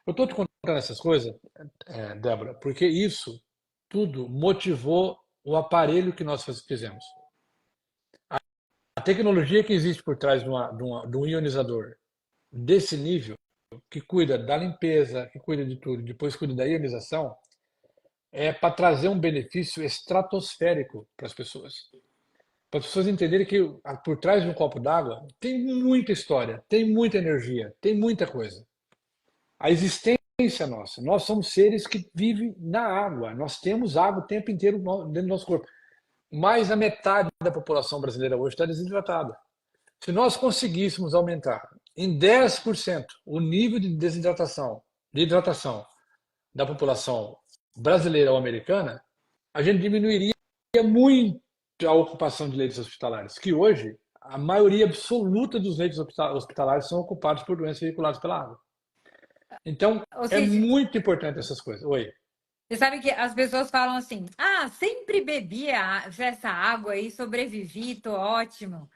Eu estou te contando essas coisas, Débora, porque isso tudo motivou o aparelho que nós fizemos. A tecnologia que existe por trás de um ionizador desse nível, que cuida da limpeza, que cuida de tudo, depois cuida da ionização, é para trazer um benefício estratosférico para as pessoas. Para as pessoas entenderem que por trás de um copo d'água tem muita história, tem muita energia, tem muita coisa. A existência nossa, nós somos seres que vivem na água, nós temos água o tempo inteiro dentro do nosso corpo. Mais da metade da população brasileira hoje está desidratada. Se nós conseguíssemos aumentar em 10% o nível de hidratação da população brasileira ou americana, a gente diminuiria muito a ocupação de leitos hospitalares, que hoje a maioria absoluta dos leitos hospitalares são ocupados por doenças veiculadas pela água. Então, Ou é seja, muito importante essas coisas. Oi. você sabe que as pessoas falam assim: ah, sempre bebi essa água aí, sobrevivi, tô ótimo.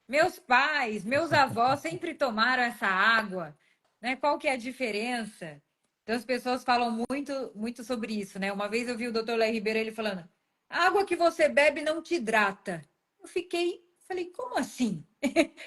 Meus pais, meus avós sempre tomaram essa água, né? Qual que é a diferença? Então as pessoas falam muito, muito sobre isso, né? Uma vez eu vi o Dr. Léo Ribeiro ele falando: a água que você bebe não te hidrata. Falei, como assim?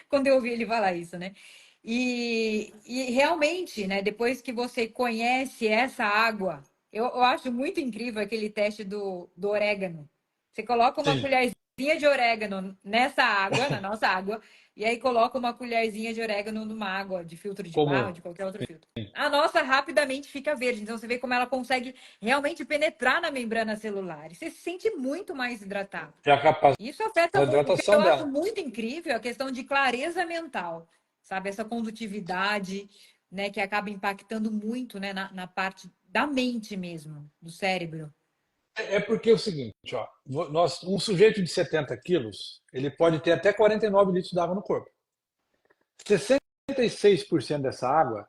Quando eu ouvi ele falar isso, né? E realmente, né? Depois que você conhece essa água, eu acho muito incrível aquele teste do orégano. Você coloca uma Sim. colherzinha de orégano nessa água, na nossa água, e aí coloca uma colherzinha de orégano numa água de filtro de barro, Comum. de qualquer outro filtro. A nossa rapidamente fica verde, então você vê como ela consegue realmente penetrar na membrana celular. E você se sente muito mais hidratado. É a capacidade Isso afeta de muito. O que hidratação eu acho dela. muito incrível é a questão de clareza mental, sabe? Essa condutividade, né, que acaba impactando muito, né, na parte da mente mesmo, do cérebro. É porque é o seguinte, ó, um sujeito de 70 quilos, ele pode ter até 49 litros de água no corpo. 66% dessa água,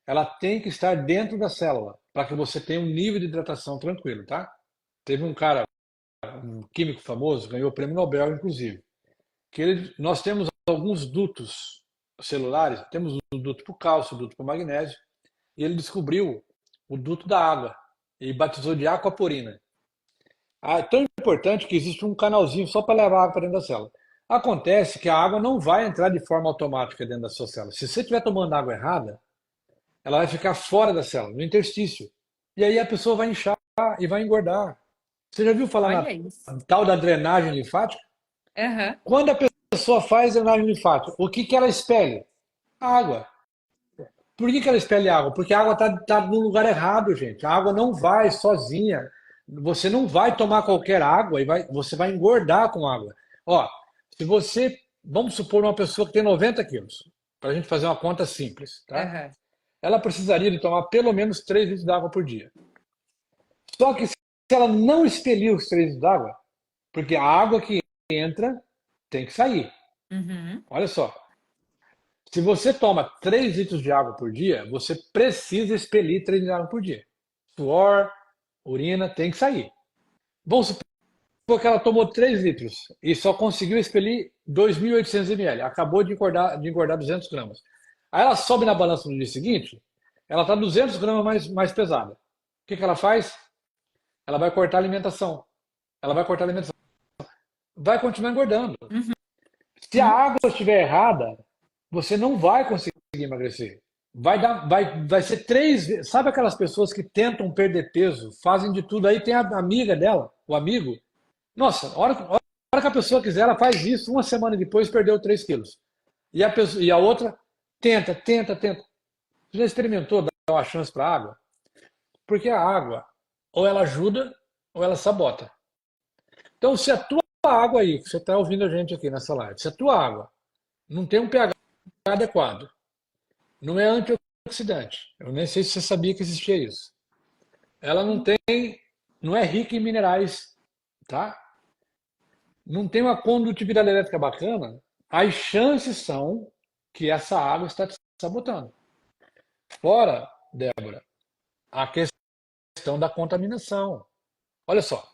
ela tem que estar dentro da célula, para que você tenha um nível de hidratação tranquilo, tá? Teve um cara, um químico famoso, ganhou o prêmio Nobel, inclusive, nós temos alguns dutos celulares, temos um duto para o cálcio, um duto para o magnésio, e ele descobriu o duto da água e batizou de aquaporina. É tão importante que existe um canalzinho só para levar água para dentro da célula. Acontece que a água não vai entrar de forma automática dentro da sua célula. Se você estiver tomando água errada, ela vai ficar fora da célula, no interstício. E aí a pessoa vai inchar e vai engordar. Você já viu falar na Olha isso. tal da drenagem linfática? Aham. Quando a pessoa faz drenagem linfática, o que ela expele? Água. Por que ela expele água? Porque a água está no lugar errado, gente. A água não vai sozinha. Você não vai tomar qualquer água e você vai engordar com água. Ó, se você, vamos supor uma pessoa que tem 90 quilos, para a gente fazer uma conta simples, tá? Aham. Ela precisaria de tomar pelo menos 3 litros de água por dia. Só que se ela não expelir os 3 litros d'água, porque a água que entra tem que sair. Uhum. Olha só, se você toma 3 litros de água por dia, você precisa expelir 3 litros de água por dia. Suor, urina, tem que sair. Vamos supor que ela tomou 3 litros e só conseguiu expelir 2.800 ml. Acabou de engordar 200 gramas. Aí ela sobe na balança no dia seguinte, ela está 200 gramas mais pesada. O que ela faz? Ela vai cortar a alimentação. Ela vai cortar a alimentação. Vai continuar engordando. Se a Uhum. água estiver errada, você não vai conseguir emagrecer. Vai ser 3 vezes. Sabe aquelas pessoas que tentam perder peso, fazem de tudo, aí tem a amiga dela, o amigo. Nossa, a hora que a pessoa quiser, ela faz isso, uma semana depois perdeu 3 quilos. E a outra tenta, tenta, tenta. Você já experimentou dar uma chance para a água? Porque a água, ou ela ajuda, ou ela sabota. Então, se a tua água aí, que você está ouvindo a gente aqui nessa live, se a tua água não tem um pH adequado, não é antioxidante, eu nem sei se você sabia que existia isso. Ela não é rica em minerais, tá? Não tem uma condutividade elétrica bacana, as chances são que essa água está te sabotando. Fora, Débora, a questão da contaminação. Olha só,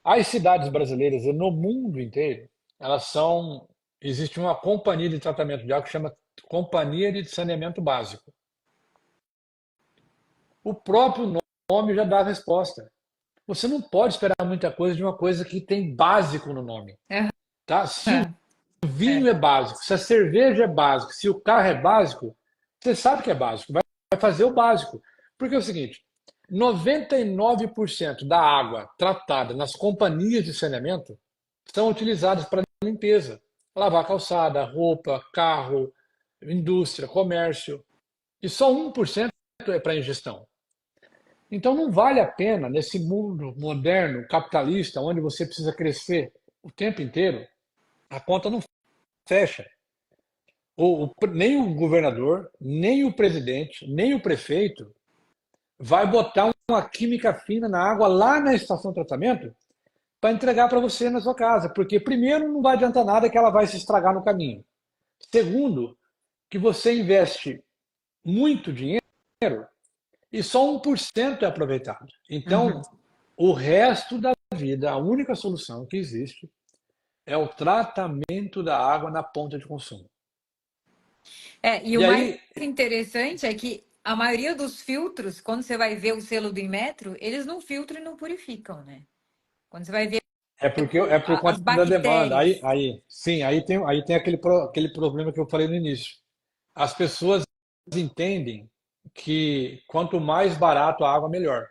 as cidades brasileiras e no mundo inteiro, elas são. Existe uma companhia de tratamento de água que chama Companhia de Saneamento Básico. O próprio nome já dá a resposta. Você não pode esperar muita coisa de uma coisa que tem básico no nome. Tá? Se o vinho É. é básico, se a cerveja é básica, se o carro é básico, você sabe que é básico, vai fazer o básico. Porque é o seguinte: 99% da água tratada nas companhias de saneamento são utilizadas para limpeza, lavar calçada, roupa, carro, indústria, comércio, e só 1% é para ingestão. Então não vale a pena, nesse mundo moderno, capitalista, onde você precisa crescer o tempo inteiro, a conta não fecha. Nem o governador, nem o presidente, nem o prefeito vai botar uma química fina na água lá na estação de tratamento para entregar para você na sua casa. Porque, primeiro, não vai adiantar nada que ela vai se estragar no caminho. Segundo, que você investe muito dinheiro e só 1% é aproveitado. Uhum. Então, o resto da vida, a única solução que existe é o tratamento da água na ponta de consumo. E o E mais aí, interessante é que a maioria dos filtros, quando você vai ver o selo do Inmetro, eles não filtram e não purificam, né? Quando você vai ver é por as conta da demanda. bactérias. Sim, aí tem aquele problema que eu falei no início. As pessoas entendem que quanto mais barato a água, melhor.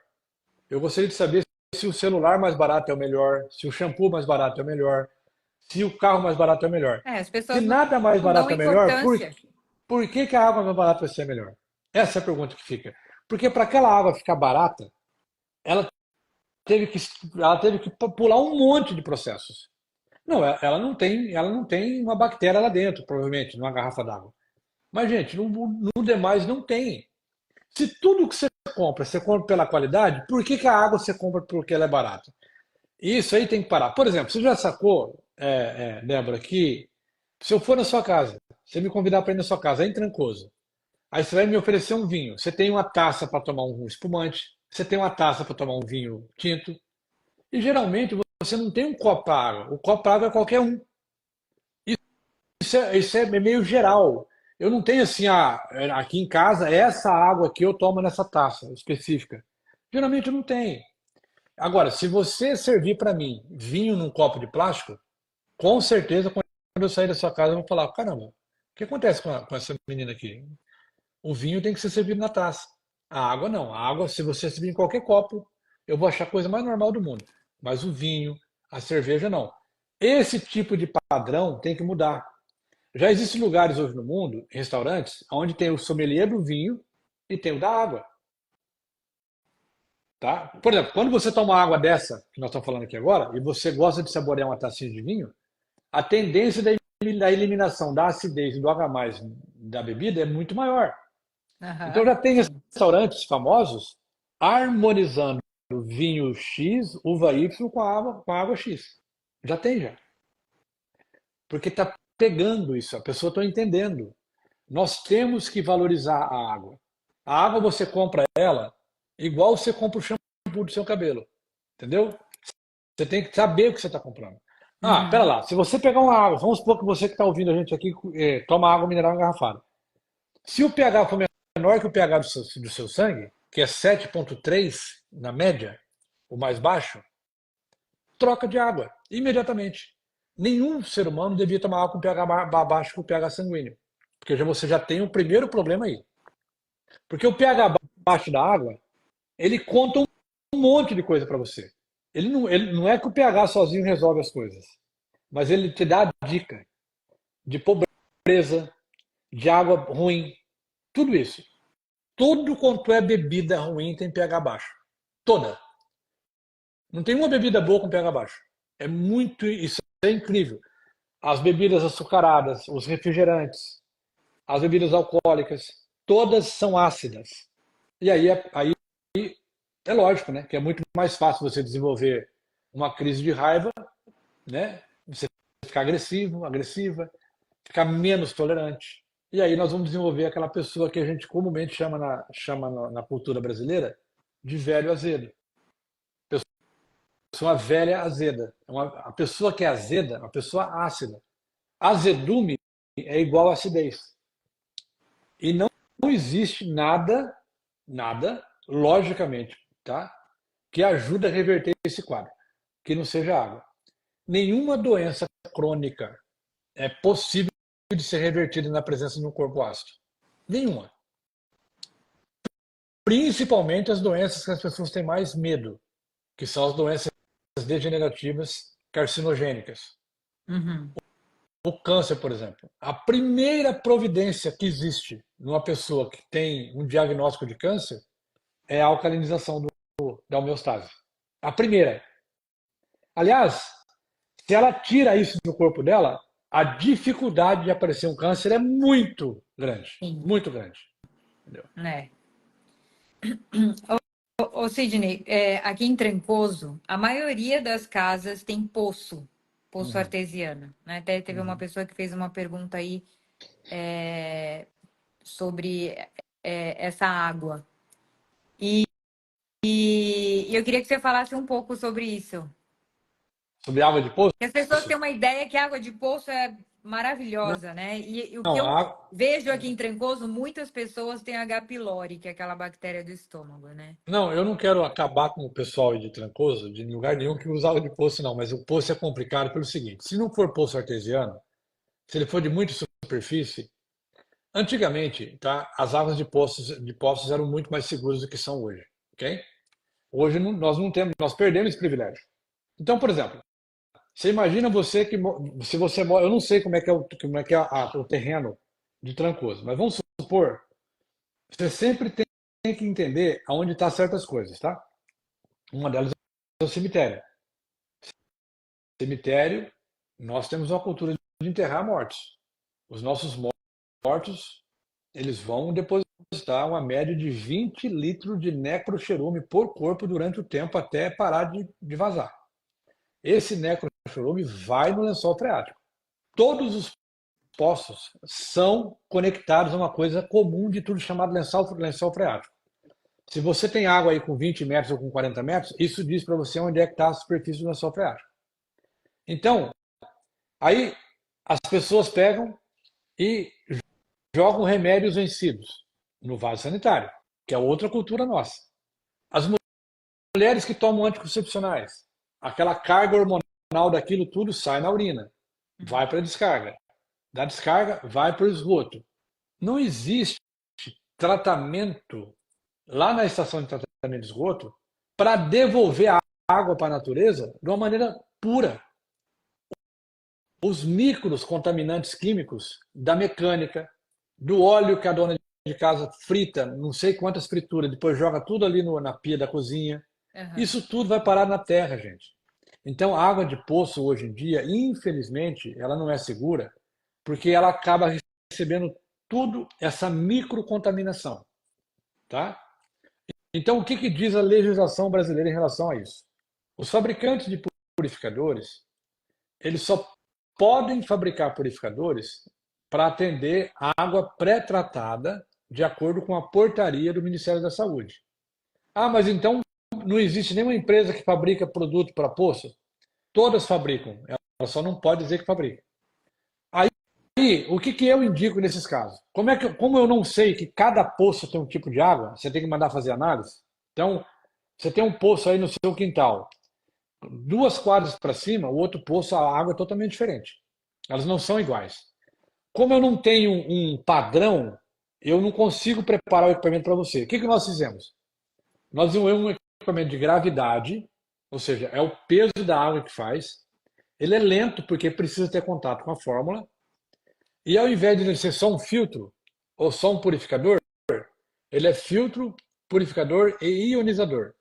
Eu gostaria de saber se o celular mais barato é o melhor, se o shampoo mais barato é o melhor, se o carro mais barato é o melhor. As Se pessoas nada mais não dão barato é melhor, importância. por que a água mais barata vai ser melhor? Essa é a pergunta que fica. Porque para aquela água ficar barata, ela teve que, ela teve que pular um monte de processos. Não, ela não tem uma bactéria lá dentro, provavelmente, numa garrafa d'água. Mas, gente, no demais não tem. Se tudo que você compra pela qualidade, por que a água você compra porque ela é barata? Isso aí tem que parar. Por exemplo, você já sacou, Débora, que se eu for na sua casa, você me convidar para ir na sua casa, aí em Trancoso, aí você vai me oferecer um vinho. Você tem uma taça para tomar um espumante, você tem uma taça para tomar um vinho tinto, e geralmente você não tem um copo para água. O copo para água é qualquer um. Isso é meio geral. Eu não tenho assim, aqui em casa, essa água aqui eu tomo nessa taça específica. Geralmente eu não tenho. Agora, se você servir para mim vinho num copo de plástico, com certeza quando eu sair da sua casa eu vou falar: caramba, o que acontece com essa menina aqui? O vinho tem que ser servido na taça. A água não. A água, se você servir em qualquer copo, eu vou achar a coisa mais normal do mundo. Mas o vinho, a cerveja, não. Esse tipo de padrão tem que mudar. Já existem lugares hoje no mundo, restaurantes, onde tem o sommelier do vinho e tem o da água. Tá? Por exemplo, quando você toma uma água dessa, que nós estamos falando aqui agora, e você gosta de saborear uma tacinha de vinho, a tendência da eliminação da acidez e do H+, da bebida é muito maior. Então Aham, já tem sim. restaurantes famosos harmonizando o vinho X, uva Y com a água X. Já tem já. Porque está pegando isso, a pessoa está entendendo. Nós temos que valorizar a água. A água você compra ela igual você compra o shampoo do seu cabelo. Entendeu? Você tem que saber o que você está comprando. Ah, pera Uhum. lá. Se você pegar uma água, vamos supor que você que está ouvindo a gente aqui toma água mineral engarrafada. Se o pH for menor que o pH do seu sangue, que é 7,3 na média, o mais baixo, troca de água imediatamente. Nenhum ser humano devia tomar água com pH abaixo que o pH sanguíneo, porque você já tem o primeiro problema aí. Porque o pH baixo da água, ele conta um monte de coisa para você. Ele não é que o pH sozinho resolve as coisas, mas ele te dá a dica de pobreza, de água ruim, tudo isso. Tudo quanto é bebida ruim tem pH baixo. Toda. Não tem uma bebida boa com pH baixo. É muito, isso é incrível. As bebidas açucaradas, os refrigerantes, as bebidas alcoólicas, todas são ácidas. E aí é lógico, né, que é muito mais fácil você desenvolver uma crise de raiva, né, você ficar agressivo, agressiva, ficar menos tolerante. E aí nós vamos desenvolver aquela pessoa que a gente comumente chama na cultura brasileira de velho azedo. Pessoa velha azeda. A pessoa que é azeda, uma pessoa ácida. Azedume é igual a acidez. E não existe nada, logicamente, tá? Que ajude a reverter esse quadro, que não seja água. Nenhuma doença crônica é possível de ser revertida na presença de um corpo ácido. Nenhuma. Principalmente as doenças que as pessoas têm mais medo, que são as doenças degenerativas carcinogênicas. Uhum. O câncer, por exemplo. A primeira providência que existe numa pessoa que tem um diagnóstico de câncer é a alcalinização da homeostase. A primeira. Aliás, se ela tira isso do corpo dela, a dificuldade de aparecer um câncer é muito grande. Sim, Muito grande. Entendeu? né? Ô, Sidney, aqui em Trancoso, a maioria das casas tem poço Uhum, artesiano, né? Até teve uma uhum. pessoa que fez uma pergunta aí sobre essa água. E eu queria que você falasse um pouco sobre isso. Sobre água de poço? Porque as pessoas têm uma ideia que a água de poço é maravilhosa, né? E o que Não, eu vejo aqui em Trancoso, muitas pessoas têm H. pylori, que é aquela bactéria do estômago, né? não, eu não quero acabar com o pessoal de Trancoso, de lugar nenhum que usa água de poço, não. Mas o poço é complicado pelo seguinte: se não for poço artesiano, se ele for de muita superfície, antigamente, tá, as águas de poços eram muito mais seguras do que são hoje, ok? Hoje nós não temos, nós perdemos esse privilégio. Então, por exemplo, você imagina você que se você mora, eu não sei como é que é o terreno de Trancoso, mas vamos supor, você sempre tem que entender aonde estão certas coisas, tá? Uma delas é o cemitério. Cemitério, nós temos uma cultura de enterrar mortos. Os nossos mortos, eles vão depositar uma média de 20 litros de necrocherume por corpo durante o tempo até parar de vazar. Esse necrochorume vai no lençol freático. Todos os poços são conectados a uma coisa comum de tudo chamado lençol freático. Se você tem água aí com 20 metros ou com 40 metros, isso diz para você onde é que está a superfície do lençol freático. Então, aí as pessoas pegam e jogam remédios vencidos no vaso sanitário, que é outra cultura nossa. As mulheres que tomam anticoncepcionais, aquela carga hormonal daquilo tudo sai na urina, vai para a descarga. Da descarga, vai para o esgoto. Não existe tratamento lá na estação de tratamento de esgoto para devolver a água para a natureza de uma maneira pura. Os micros contaminantes químicos da mecânica, do óleo que a dona de casa frita, não sei quantas frituras, depois joga tudo ali na pia da cozinha. Uhum. Isso tudo vai parar na terra, gente. Então, a água de poço hoje em dia, infelizmente, ela não é segura, porque ela acaba recebendo tudo essa microcontaminação, tá? Então, o que que diz a legislação brasileira em relação a isso? Os fabricantes de purificadores, eles só podem fabricar purificadores para atender a água pré-tratada de acordo com a portaria do Ministério da Saúde. Ah, mas então não existe nenhuma empresa que fabrica produto para poço? Todas fabricam, ela só não pode dizer que fabrica. Aí, o que que eu indico nesses casos? Como eu não sei que cada poço tem um tipo de água, você tem que mandar fazer análise. Então, você tem um poço aí no seu quintal, 2 quadras para cima, o outro poço, a água é totalmente diferente. Elas não são iguais. Como eu não tenho um padrão, eu não consigo preparar o equipamento para você. O que que nós fizemos? Nós desenvolvemos um equipamento de gravidade, ou seja, é o peso da água que faz. Ele é lento porque precisa ter contato com a fórmula. E ao invés de ele ser só um filtro ou só um purificador, ele é filtro, purificador e ionizador.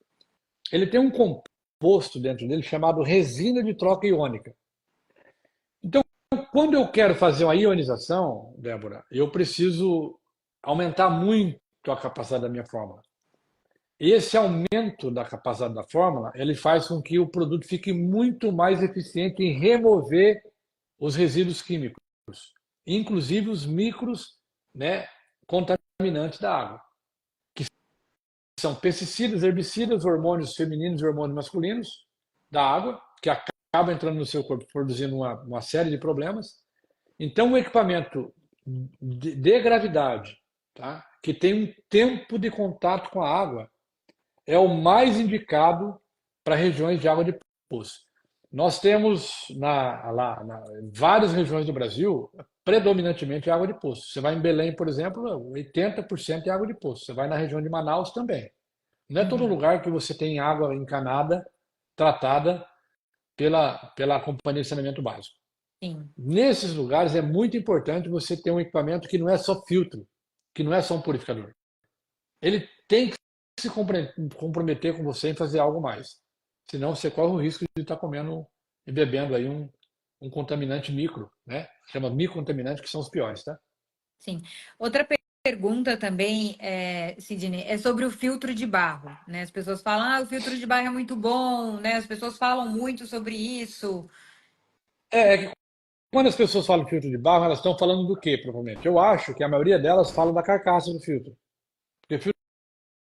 Ele tem um composto dentro dele chamado resina de troca iônica. Então, quando eu quero fazer uma ionização, Débora, eu preciso aumentar muito a capacidade da minha fórmula. Esse aumento da capacidade da fórmula, ele faz com que o produto fique muito mais eficiente em remover os resíduos químicos, inclusive os micros, né, contaminantes da água, que são pesticidas, herbicidas, hormônios femininos e hormônios masculinos da água, que acaba entrando no seu corpo produzindo uma série de problemas. Então, o equipamento de gravidade, tá, que tem um tempo de contato com a água, é o mais indicado para regiões de água de poço. Nós temos várias regiões do Brasil, predominantemente água de poço. Você vai em Belém, por exemplo, 80% é água de poço. Você vai na região de Manaus também. Não é todo Uhum. lugar que você tem água encanada, tratada pela Companhia de Saneamento Básico. Sim. Nesses lugares é muito importante você ter um equipamento que não é só filtro, que não é só um purificador. Ele tem que se comprometer com você em fazer algo mais. Senão você corre o risco de estar comendo e bebendo aí um contaminante micro, né? Chama microcontaminante, que são os piores, tá? Sim. Outra pergunta também, Sidney, é sobre o filtro de barro, né? As pessoas falam, o filtro de barro é muito bom, né? As pessoas falam muito sobre isso. É que quando as pessoas falam filtro de barro, elas estão falando do quê, provavelmente? Eu acho que a maioria delas fala da carcaça do filtro. Porque filtro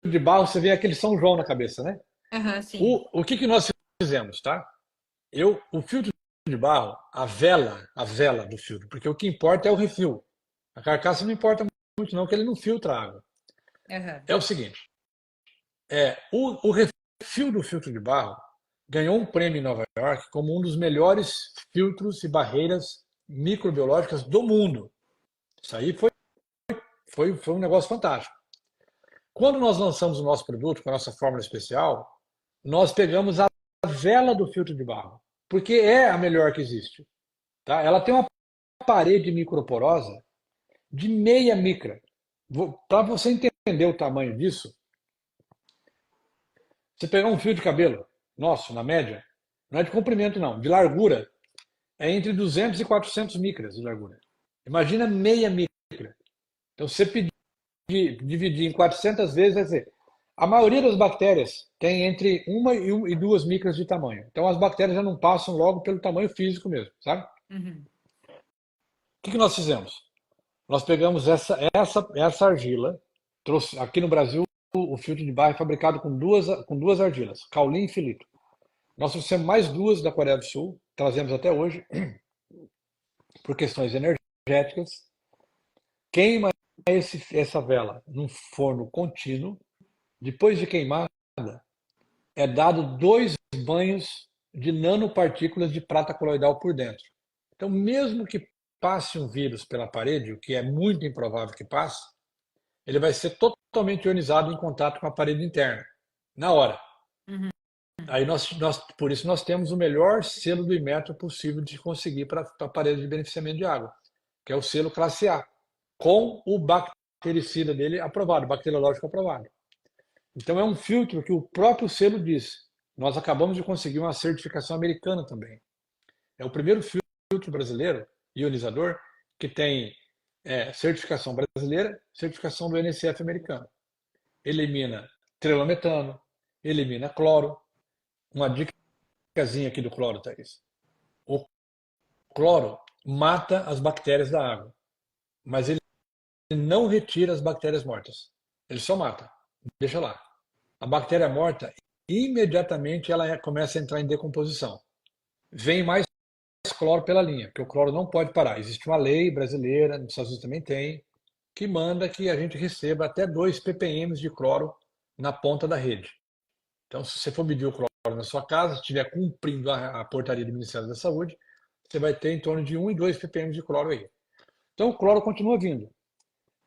de barro, você vê aquele São João na cabeça, né? Aham, sim. O que que nós fizemos, tá? O filtro de barro, a vela do filtro, porque o que importa é o refil. A carcaça não importa muito não, porque ele não filtra a água. Aham. É o seguinte, o refil do filtro de barro ganhou um prêmio em Nova York como um dos melhores filtros e barreiras microbiológicas do mundo. Isso aí foi um negócio fantástico. Quando nós lançamos o nosso produto com a nossa fórmula especial, nós pegamos a vela do filtro de barro, porque é a melhor que existe. Tá? Ela tem uma parede microporosa de meia micra. Para você entender o tamanho disso, você pegar um fio de cabelo, nosso, na média, não é de comprimento não, de largura, é entre 200 e 400 micras de largura. Imagina meia micra. Então, se você dividir em 400 vezes, vai dizer, a maioria das bactérias tem entre 1 e 2 micras de tamanho. Então, as bactérias já não passam logo pelo tamanho físico mesmo, sabe? O Uhum. que nós fizemos? Nós pegamos essa argila, trouxe aqui no Brasil o filtro de barro é fabricado com duas argilas, caolin e filito. Nós trouxemos mais duas da Coreia do Sul, trazemos até hoje, por questões energéticas. Queima essa vela num forno contínuo. Depois de queimada, é dado 2 banhos de nanopartículas de prata coloidal por dentro. Então, mesmo que passe um vírus pela parede, o que é muito improvável que passe, ele vai ser totalmente ionizado em contato com a parede interna, na hora. Uhum. Aí por isso nós temos o melhor selo do Inmetro possível de conseguir para a parede de beneficiamento de água, que é o selo classe A, com o bactericida dele aprovado, bacteriológico aprovado. Então é um filtro que o próprio selo diz. Nós acabamos de conseguir uma certificação americana também. É o primeiro filtro brasileiro, ionizador, que tem certificação brasileira, certificação do NSF americano. Elimina trielometano, elimina cloro. Uma dicasinha aqui do cloro, Thaís. O cloro mata as bactérias da água, mas ele não retira as bactérias mortas. Ele só mata, deixa lá. A bactéria morta, imediatamente ela começa a entrar em decomposição. Vem mais cloro pela linha, porque o cloro não pode parar. Existe uma lei brasileira, nos Estados Unidos também tem, que manda que a gente receba até 2 ppm de cloro na ponta da rede. Então, se você for medir o cloro na sua casa, se estiver cumprindo a portaria do Ministério da Saúde, você vai ter em torno de 1 e 2 ppm de cloro aí. Então, o cloro continua vindo.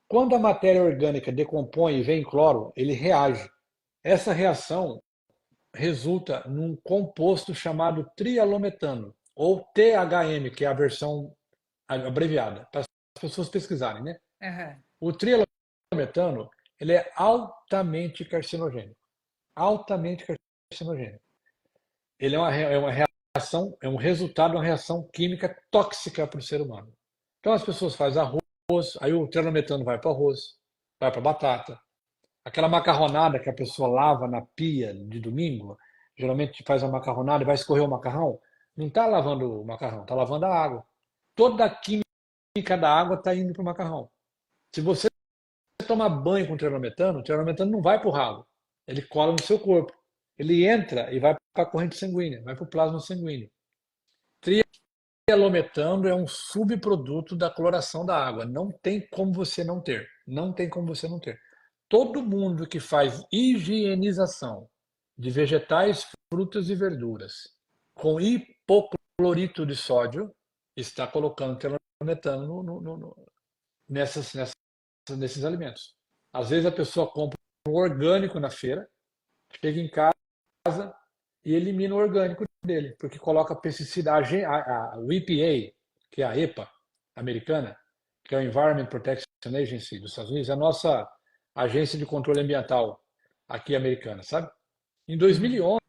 Quando a matéria orgânica decompõe e vem cloro, ele reage. Essa reação resulta num composto chamado trialometano, ou THM, que é a versão abreviada, para as pessoas pesquisarem, né? Aham. O trialometano, ele é altamente carcinogênico. Altamente carcinogênico. Ele é uma reação, é um resultado de uma reação química tóxica para o ser humano. Então as pessoas fazem arroz, aí o trialometano vai para o arroz, vai para a batata. Aquela macarronada que a pessoa lava na pia de domingo, geralmente faz a macarronada e vai escorrer o macarrão, não está lavando o macarrão, está lavando a água. Toda a química da água está indo para o macarrão. Se você tomar banho com o trianometano não vai para o ralo, ele cola no seu corpo. Ele entra e vai para a corrente sanguínea, vai para o plasma sanguíneo. Trialometano é um subproduto da cloração da água. Não tem como você não ter. Não tem como você não ter. Todo mundo que faz higienização de vegetais, frutas e verduras com hipoclorito de sódio está colocando trialometano nesses alimentos. Às vezes a pessoa compra um orgânico na feira, chega em casa e elimina o orgânico dele, porque coloca pesticida. O EPA, que é a EPA americana, que é o Environment Protection Agency dos Estados Unidos, é a nossa agência de controle ambiental aqui americana, sabe? Em Uhum. 2011,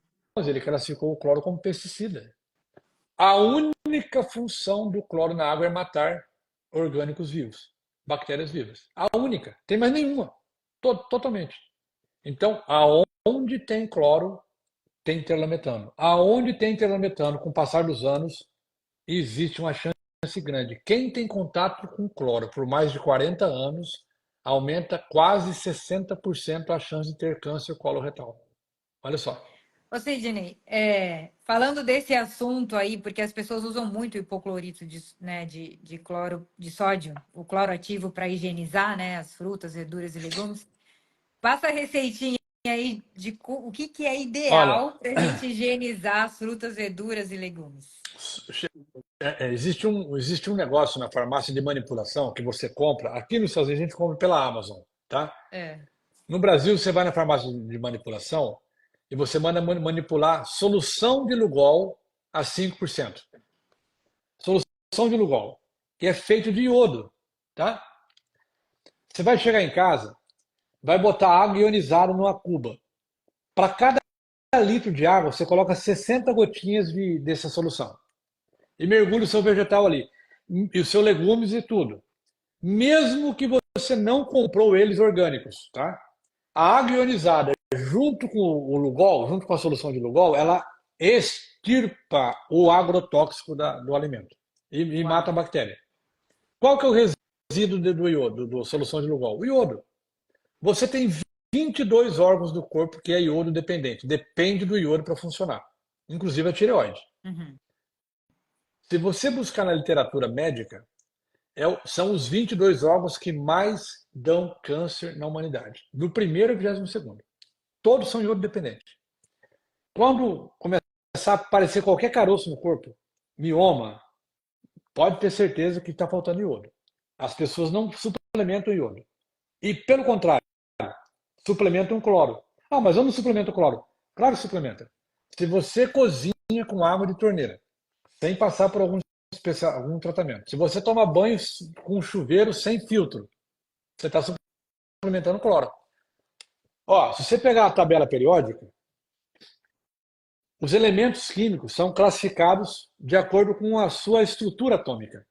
ele classificou o cloro como pesticida. A única função do cloro na água é matar orgânicos vivos, bactérias vivas. A única. Tem mais nenhuma. Totalmente. Então, aonde tem cloro, tem terlametano. Aonde tem terlametano, com o passar dos anos, existe uma chance grande. Quem tem contato com cloro por mais de 40 anos, aumenta quase 60% a chance de ter câncer coloretal. Olha só. Ô, Sidney, falando desse assunto aí, porque as pessoas usam muito o hipoclorito de cloro de sódio, o cloro ativo para higienizar, né, as frutas, verduras e legumes. Passa a receitinha aí de o que que é Olha, ideal para a gente higienizar as frutas, verduras e legumes. existe um negócio na farmácia de manipulação que você compra. Aqui nos Estados Unidos a gente compra pela Amazon, tá? É. No Brasil você vai na farmácia de manipulação e você manda manipular solução de Lugol a 5%. Solução de Lugol, que é feito de iodo, tá? Você vai chegar em casa, vai botar água ionizada numa cuba. Para cada litro de água, você coloca 60 gotinhas dessa solução. E mergulha o seu vegetal ali. E os seus legumes e tudo. Mesmo que você não comprou eles orgânicos, tá? A água ionizada, junto com o Lugol, junto com a solução de Lugol, ela extirpa o agrotóxico do alimento e mata a Uau. bactéria. Qual que é o resíduo do iodo, da solução de Lugol? O iodo. Você tem 22 órgãos do corpo que é iodo dependente. Depende do iodo para funcionar. Inclusive a tireoide. Uhum. Se você buscar na literatura médica, são os 22 órgãos que mais dão câncer na humanidade. Do primeiro ao 22º. Todos são iodo dependentes. Quando começar a aparecer qualquer caroço no corpo, mioma, pode ter certeza que está faltando iodo. As pessoas não suplementam iodo. E, pelo contrário, suplementam cloro. Ah, mas eu não suplemento cloro. Claro que suplementa. Se você cozinha com água de torneira, sem passar por algum tratamento. Se você toma banho com chuveiro sem filtro, você está suplementando cloro. Ó, se você pegar a tabela periódica, os elementos químicos são classificados de acordo com a sua estrutura atômica.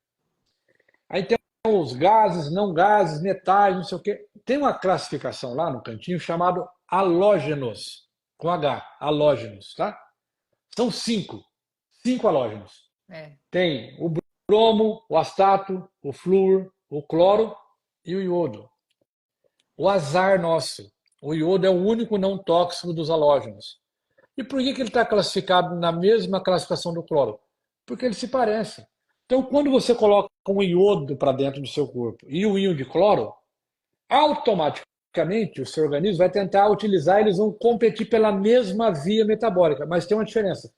Aí tem os gases, não gases, metais, não sei o quê. Tem uma classificação lá no cantinho chamado halógenos, com H, halógenos, tá? São cinco halógenos. É. Tem o bromo, o astato, o flúor, o cloro e o iodo. O azar nosso, o iodo é o único não tóxico dos halógenos. E por que ele está classificado na mesma classificação do cloro? Porque ele se parece. Então, quando você coloca um iodo para dentro do seu corpo e o íon de cloro, automaticamente o seu organismo vai tentar utilizar, eles vão competir pela mesma via metabólica, mas tem uma diferença.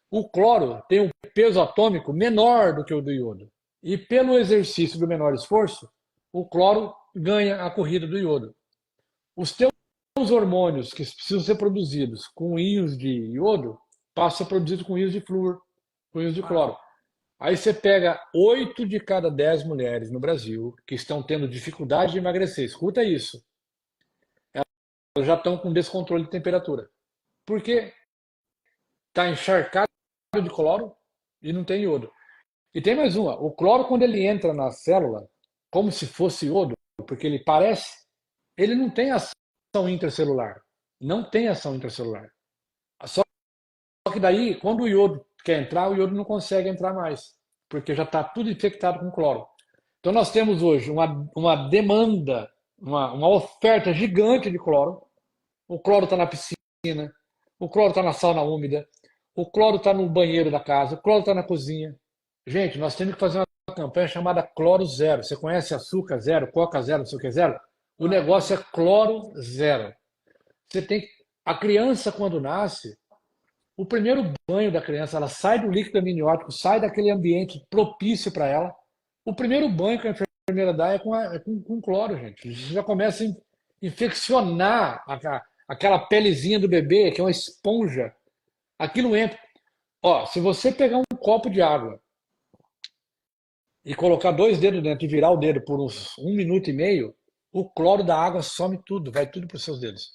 O cloro tem um peso atômico menor do que o do iodo. E pelo exercício do menor esforço, o cloro ganha a corrida do iodo. Os teus hormônios que precisam ser produzidos com íons de iodo passam a ser produzidos com íons de flúor, com íons de Uau. cloro. Aí você pega 8 de cada 10 mulheres no Brasil que estão tendo dificuldade de emagrecer. Escuta isso. Elas já estão com descontrole de temperatura. Porque está encharcado de cloro e não tem iodo. E tem mais uma. O cloro, quando ele entra na célula, como se fosse iodo, porque ele parece, ele não tem ação intracelular. Não tem ação intracelular. Só que daí, quando o iodo quer entrar, o iodo não consegue entrar mais, porque já está tudo infectado com cloro. Então nós temos hoje uma demanda, uma oferta gigante de cloro. O cloro está na piscina, o cloro está na sauna úmida, o cloro está no banheiro da casa, o cloro está na cozinha. Gente, nós temos que fazer uma campanha chamada Cloro Zero. Você conhece açúcar zero, coca zero, não sei o que zero? O Claro. negócio é cloro zero. Você tem a criança quando nasce, o primeiro banho da criança, ela sai do líquido amniótico, sai daquele ambiente propício para ela. O primeiro banho que a enfermeira dá é com cloro, gente. Você já começa a infeccionar aquela pelezinha do bebê, que é uma esponja. Aquilo entra. Ó, se você pegar um copo de água e colocar 2 dedos dentro e virar o dedo por uns 1 minuto e meio, o cloro da água some tudo, vai tudo para os seus dedos.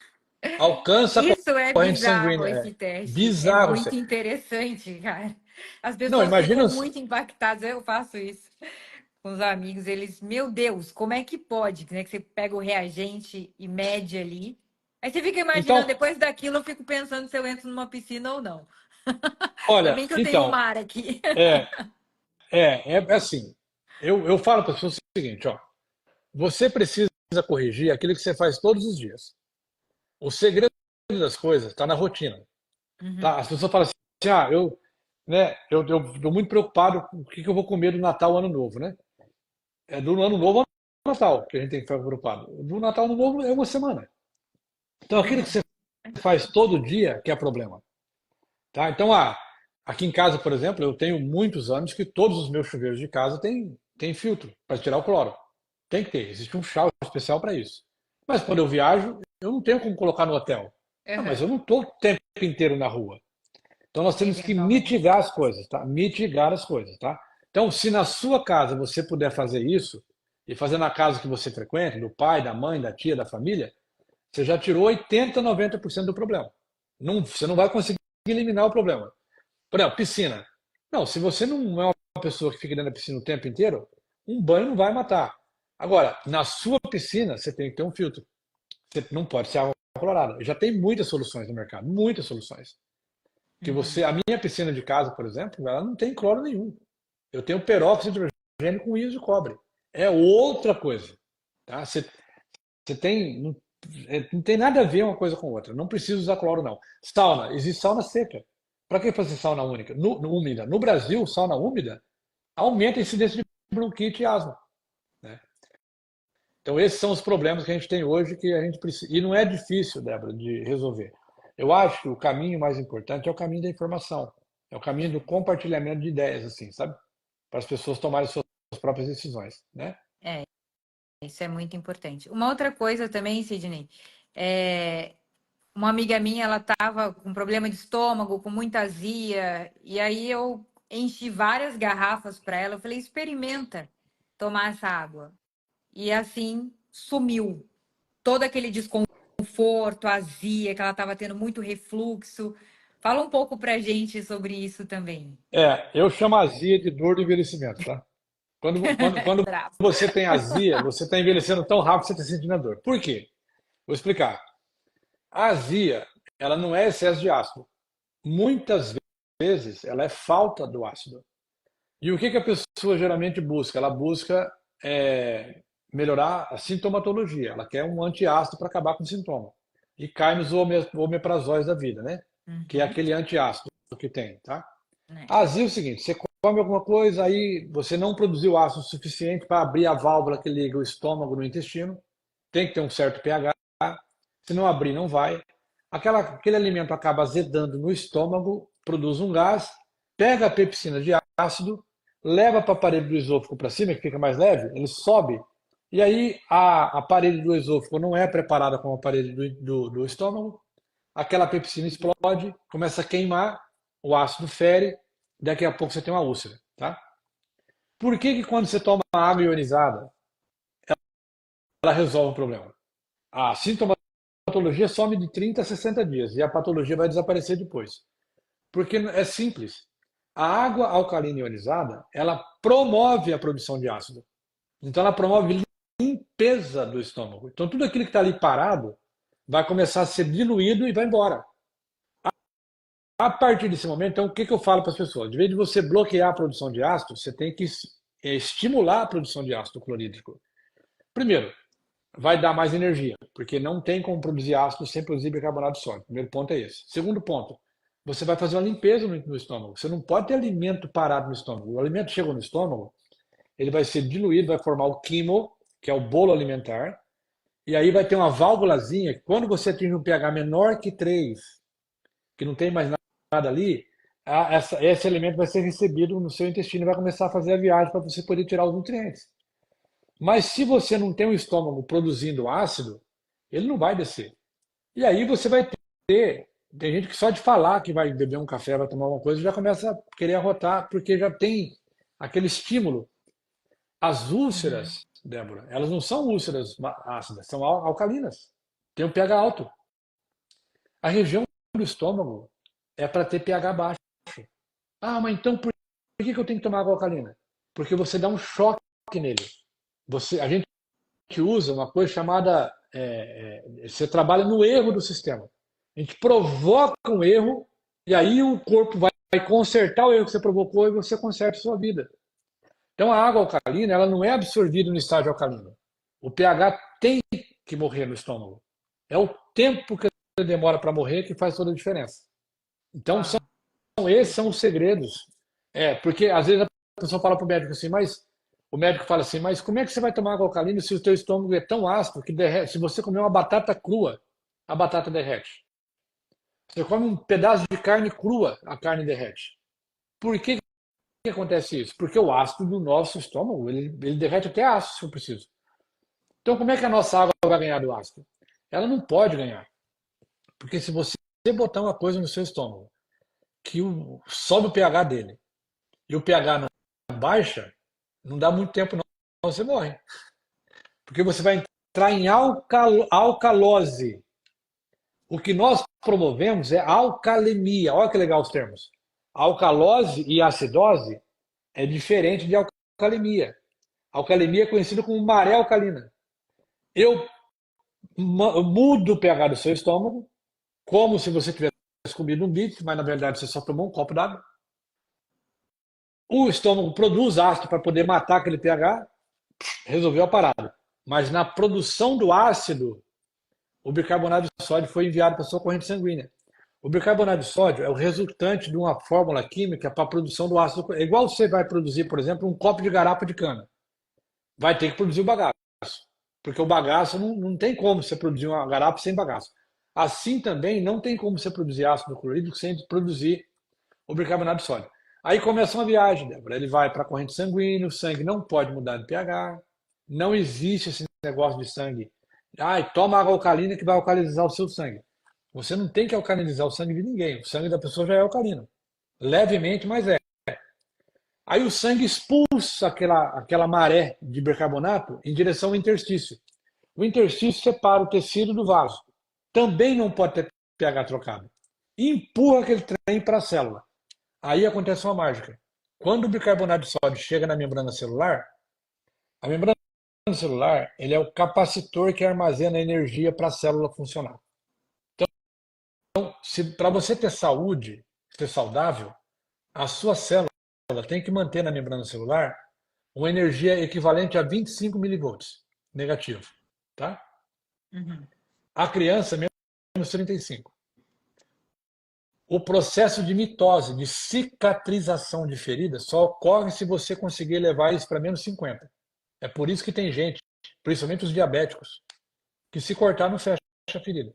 Alcança a Isso é corrente bizarro, sanguínea. esse É teste. É bizarro. muito interessante, cara. As Não, pessoas imagina. ficam muito impactadas. Eu faço isso com os amigos. Eles, meu Deus, como é que pode? Né? Que você pega o reagente e mede ali. Aí você fica imaginando, Então, depois daquilo, eu fico pensando se eu entro numa piscina ou não. Ainda olha, bem que eu tenho um então, mar aqui. é, é assim. Eu falo para as pessoas o seguinte, ó. Você precisa corrigir aquilo que você faz todos os dias. O segredo das coisas está na rotina. Tá? Uhum. As pessoas falam assim, eu estou muito preocupado com o que eu vou comer do Natal ao Ano Novo, né? É do Ano Novo ao Natal que a gente tem que ficar preocupado. Do Natal ao Ano Novo é uma semana. Então, aquilo que você faz todo dia que é problema. Tá? Então, aqui em casa, por exemplo, eu tenho muitos anos que todos os meus chuveiros de casa têm filtro para tirar o cloro. Tem que ter, existe um chá especial para isso. Mas quando eu viajo, eu não tenho como colocar no hotel. Não, mas Aham. eu não estou o tempo inteiro na rua. Então nós temos que Eventualmente. mitigar as coisas, tá? Mitigar as coisas, tá? Então, se na sua casa você puder fazer isso, e fazer na casa que você frequenta, do pai, da mãe, da tia, da família, você já tirou 80, 90% do problema. Não, você não vai conseguir eliminar o problema. Por exemplo, piscina. Não, se você não é uma pessoa que fica dentro da piscina o tempo inteiro, um banho não vai matar. Agora, na sua piscina, você tem que ter um filtro. Você não pode ser água colorada. Já tem muitas soluções no mercado, muitas soluções. Uhum. A minha piscina de casa, por exemplo, ela não tem cloro nenhum. Eu tenho peróxido de hidrogênio com íons de cobre. É outra coisa. Tá? Você tem. Não tem nada a ver uma coisa com outra. Não precisa usar cloro, não. Sauna, existe sauna seca. Para que fazer sauna única? Úmida. No Brasil, sauna úmida aumenta a incidência de bronquite e asma. Né? Então, esses são os problemas que a gente tem hoje que a gente precisa. E não é difícil, Débora, de resolver. Eu acho que o caminho mais importante é o caminho da informação. É o caminho do compartilhamento de ideias, assim, sabe? Para as pessoas tomarem suas próprias decisões, né? É, isso é muito importante. Uma outra coisa também, Sidney, é, uma amiga minha, ela estava com problema de estômago, com muita azia, e aí eu enchi várias garrafas para ela. Eu falei, experimenta tomar essa água. E assim sumiu todo aquele desconforto, azia, que ela estava tendo muito refluxo. Fala um pouco pra gente sobre isso também. Eu chamo azia de dor do envelhecimento, tá? Quando Bravo. você tem azia, você está envelhecendo tão rápido que você está sentindo a dor. Por quê? Vou explicar. A azia, ela não é excesso de ácido. Muitas vezes, ela é falta do ácido. E o que que a pessoa geralmente busca? Ela busca melhorar a sintomatologia. Ela quer um antiácido para acabar com o sintoma. E cai nos omeprazóis da vida, né? Que é Uhum, aquele antiácido que tem, tá? né? A azia é o seguinte, você come alguma coisa, aí você não produziu ácido suficiente para abrir a válvula que liga o estômago no intestino, tem que ter um certo pH, se não abrir não vai. Aquele alimento acaba azedando no estômago, produz um gás, pega a pepsina de ácido, leva para a parede do esôfago para cima, que fica mais leve, ele sobe, e aí a parede do esôfago não é preparada como a parede do estômago, aquela pepsina explode, começa a queimar, o ácido fere, daqui a pouco você tem uma úlcera, tá? Por que que quando você toma água ionizada, ela resolve o problema? A sintomatologia some de 30 a 60 dias e a patologia vai desaparecer depois. Porque é simples. A água alcalina ionizada, ela promove a produção de ácido. Então ela promove limpeza do estômago. Então tudo aquilo que está ali parado vai começar a ser diluído e vai embora. A partir desse momento, então, o que que eu falo para as pessoas? De vez de você bloquear a produção de ácido, você tem que estimular a produção de ácido clorídrico. Primeiro, vai dar mais energia, porque não tem como produzir ácido sem produzir bicarbonato de sódio. Primeiro ponto é esse. Segundo ponto, você vai fazer uma limpeza no estômago. Você não pode ter alimento parado no estômago. O alimento chega no estômago, ele vai ser diluído, vai formar o quimo, que é o bolo alimentar, e aí vai ter uma válvulazinha que quando você atinge um pH menor que 3, que não tem mais nada ali, esse alimento vai ser recebido no seu intestino e vai começar a fazer a viagem para você poder tirar os nutrientes. Mas se você não tem o estômago produzindo ácido, ele não vai descer. E aí você vai ter. Tem gente que só de falar que vai beber um café, vai tomar alguma coisa, já começa a querer arrotar, porque já tem aquele estímulo. As Uhum. úlceras, Débora, elas não são úlceras ácidas, são alcalinas. Tem um pH alto. A região do estômago é para ter pH baixo. Ah, mas então por que eu tenho que tomar água alcalina? Porque você dá um choque nele. A gente usa uma coisa chamada. Você trabalha no erro do sistema. A gente provoca um erro e aí o corpo vai consertar o erro que você provocou e você conserta a sua vida. Então a água alcalina ela não é absorvida no estágio alcalino. O pH tem que morrer no estômago. É o tempo que ele demora para morrer que faz toda a diferença. Então Uau. esses são os segredos. Porque às vezes a pessoa fala para o médico assim, mas o médico fala assim, mas como é que você vai tomar água alcalina se o teu estômago é tão ácido que derrete? Se você comer uma batata crua, a batata derrete. Você come um pedaço de carne crua, a carne derrete. Por que acontece isso? Porque o ácido do nosso estômago, ele derrete até ácido se for preciso. Então como é que a nossa água vai ganhar do ácido? Ela não pode ganhar. Porque se você botar uma coisa no seu estômago, que sobe o pH dele, e o pH não baixa, não dá muito tempo não, você morre. Porque você vai entrar em alcalose. O que nós promovemos é alcalemia. Olha que legal os termos. Alcalose e acidose é diferente de alcalemia. Alcalemia é conhecido como maré alcalina. Eu mudo o pH do seu estômago, como se você tivesse comido um bife, mas na verdade você só tomou um copo d'água. O estômago produz ácido para poder matar aquele pH, resolveu a parada. Mas na produção do ácido, o bicarbonato de sódio foi enviado para a sua corrente sanguínea. O bicarbonato de sódio é o resultante de uma fórmula química para a produção do ácido. É igual você vai produzir, por exemplo, um copo de garapa de cana. Vai ter que produzir o bagaço. Porque o bagaço não tem como você produzir uma garapa sem bagaço. Assim também não tem como você produzir ácido clorídrico sem produzir o bicarbonato de sódio. Aí começa uma viagem, Débora. Ele vai para a corrente sanguínea, o sangue não pode mudar de pH, não existe esse negócio de sangue. Ai, toma água alcalina que vai alcalinizar o seu sangue. Você não tem que alcalinizar o sangue de ninguém. O sangue da pessoa já é alcalino. Levemente, mas é. Aí o sangue expulsa aquela maré de bicarbonato em direção ao interstício. O interstício separa o tecido do vaso. Também não pode ter pH trocado. E empurra aquele trem para a célula. Aí acontece uma mágica. Quando o bicarbonato de sódio chega na membrana celular, a membrana celular ele é o capacitor que armazena energia para a célula funcionar. se para você ter saúde, ser saudável, a sua célula tem que manter na membrana celular uma energia equivalente a 25 milivolts negativo, tá? Uhum. A criança, menos 35. O processo de mitose, de cicatrização de feridas, só ocorre se você conseguir levar isso para menos 50. É por isso que tem gente, principalmente os diabéticos, que se cortar não fecha a ferida.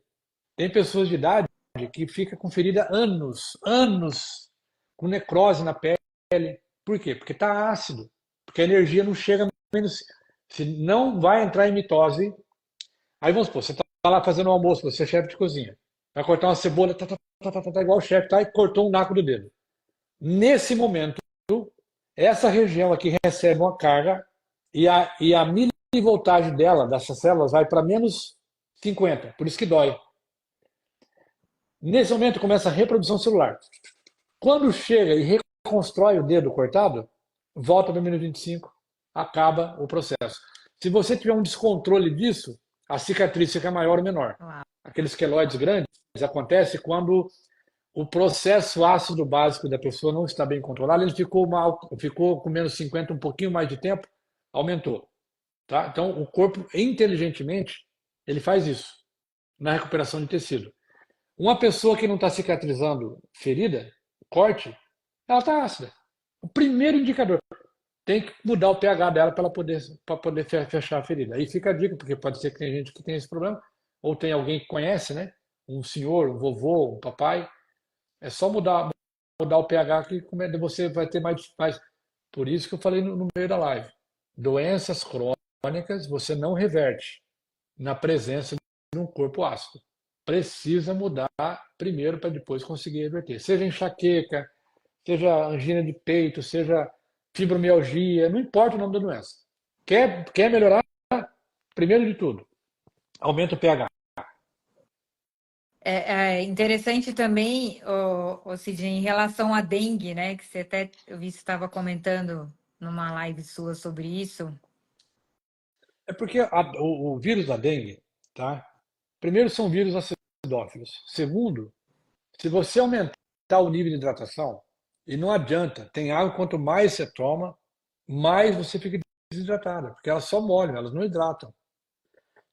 Tem pessoas de idade que fica com ferida anos, anos, com necrose na pele. Por quê? Porque está ácido. Porque a energia não chega menos. Se não vai entrar em mitose. Aí vamos supor, você está lá fazendo um almoço, você é chefe de cozinha. Vai cortar uma cebola, igual o chefe, tá, e cortou um naco do dedo. Nesse momento, essa região aqui recebe uma carga e a milivoltagem dela, dessas células, vai para menos 50. Por isso que dói. Nesse momento começa a reprodução celular. Quando chega e reconstrói o dedo cortado, volta para o minuto 25, acaba o processo. Se você tiver um descontrole disso, a cicatriz fica maior ou menor. Uau. Aqueles queloides grandes acontece quando o processo ácido básico da pessoa não está bem controlado, ele ficou com menos 50 um pouquinho mais de tempo, aumentou. Tá? Então, o corpo, inteligentemente, ele faz isso na recuperação de tecido. Uma pessoa que não está cicatrizando ferida, corte, ela está ácida. O primeiro indicador. Tem que mudar o pH dela para poder fechar a ferida. Aí fica a dica, porque pode ser que tem gente que tem esse problema, ou tem alguém que conhece, né? Um senhor, um vovô, um papai. É só mudar o pH que você vai ter mais. Por isso que eu falei no meio da live. Doenças crônicas você não reverte na presença de um corpo ácido. Precisa mudar primeiro para depois conseguir reverter. Seja enxaqueca, seja angina de peito, seja fibromialgia, não importa o nome da doença. Quer melhorar? Primeiro de tudo, aumenta o pH. É interessante também, Cid, em relação à dengue, né? Que você até, eu vi que você estava comentando numa live sua sobre isso. É porque o vírus da dengue, tá? Primeiro são vírus acidófilos. Segundo, se você aumentar o nível de hidratação, e não adianta, tem água, quanto mais você toma, mais você fica desidratada, porque elas só molham, elas não hidratam.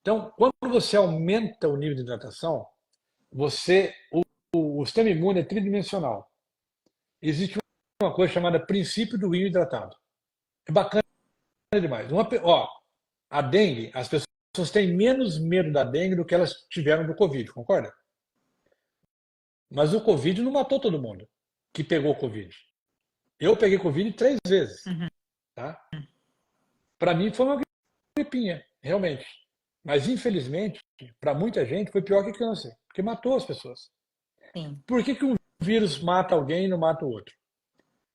Então, quando você aumenta o nível de hidratação, o sistema imune é tridimensional. Existe uma coisa chamada princípio do rio hidratado. É bacana demais. A dengue, as pessoas têm menos medo da dengue do que elas tiveram do Covid, concorda? Mas o Covid não matou todo mundo que pegou Covid. Eu peguei Covid 3 vezes. Uhum. Tá? Para mim foi uma gripinha, realmente. Mas, infelizmente, para muita gente foi pior que câncer, porque matou as pessoas. Sim. Por que um vírus mata alguém e não mata o outro?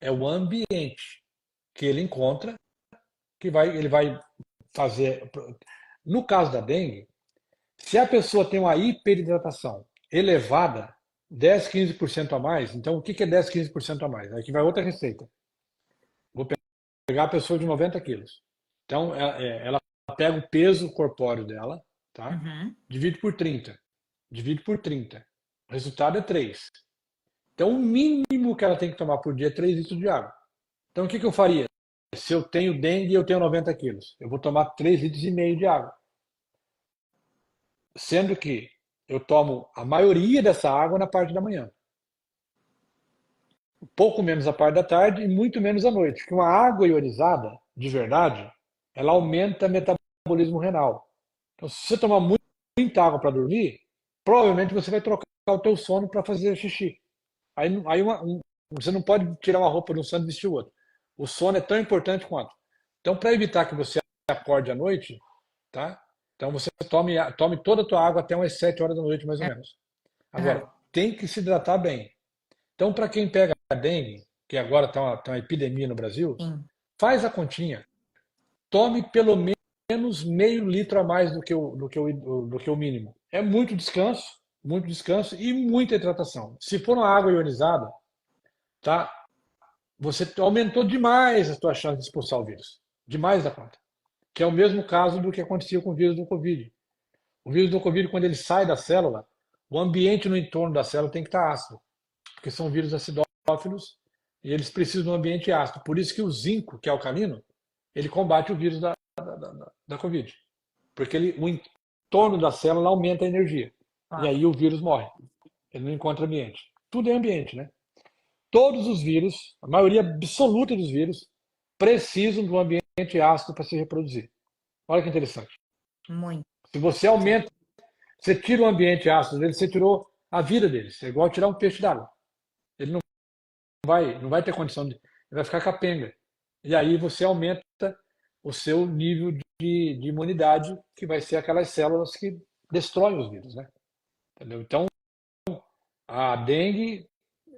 É o ambiente que ele encontra que ele vai fazer. No caso da dengue, se a pessoa tem uma hiperidratação elevada, 10, 15% a mais, então o que é 10, 15% a mais? Aqui vai outra receita. Vou pegar a pessoa de 90 quilos. Então, ela pega o peso corpóreo dela, tá? Uhum. Divide por 30. Divide por 30. O resultado é 3. Então, o mínimo que ela tem que tomar por dia é 3 litros de água. Então, o que eu faria? Se eu tenho dengue e eu tenho 90 quilos, eu vou tomar 3,5 litros de água. Sendo que eu tomo a maioria dessa água na parte da manhã. Um pouco menos a parte da tarde e muito menos à noite. Porque uma água ionizada, de verdade, ela aumenta o metabolismo renal. Então, se você tomar muita água para dormir, provavelmente você vai trocar o teu sono para fazer xixi. Aí você não pode tirar uma roupa de um sono e vestir o outro. O sono é tão importante quanto. Então, para evitar que você acorde à noite, tá? Então você tome toda a tua água até umas 7 horas da noite, mais ou menos. Agora, tem que se hidratar bem. Então, para quem pega a dengue, que agora está uma epidemia no Brasil, Sim. faz a continha. Tome pelo menos meio litro a mais do que o mínimo. É muito descanso e muita hidratação. Se for uma água ionizada, tá? Você aumentou demais a tua chance de expulsar o vírus. Demais da conta. Que é o mesmo caso do que acontecia com o vírus do Covid. O vírus do Covid, quando ele sai da célula, o ambiente no entorno da célula tem que estar ácido, porque são vírus acidófilos e eles precisam de um ambiente ácido. Por isso que o zinco, que é alcalino, ele combate o vírus da Covid. Porque o entorno da célula aumenta a energia. E Claro. aí o vírus morre. Ele não encontra ambiente. Tudo é ambiente, né? Todos os vírus, a maioria absoluta dos vírus, precisam de um ambiente ácido para se reproduzir. Olha que interessante. Muito. Se você aumenta, você tira o ambiente ácido dele, você tirou a vida deles. É igual tirar um peixe d'água. Ele não vai ter condição de. Ele vai ficar capenga. E aí você aumenta o seu nível de imunidade, que vai ser aquelas células que destroem os vírus, né? Entendeu? Então, a dengue,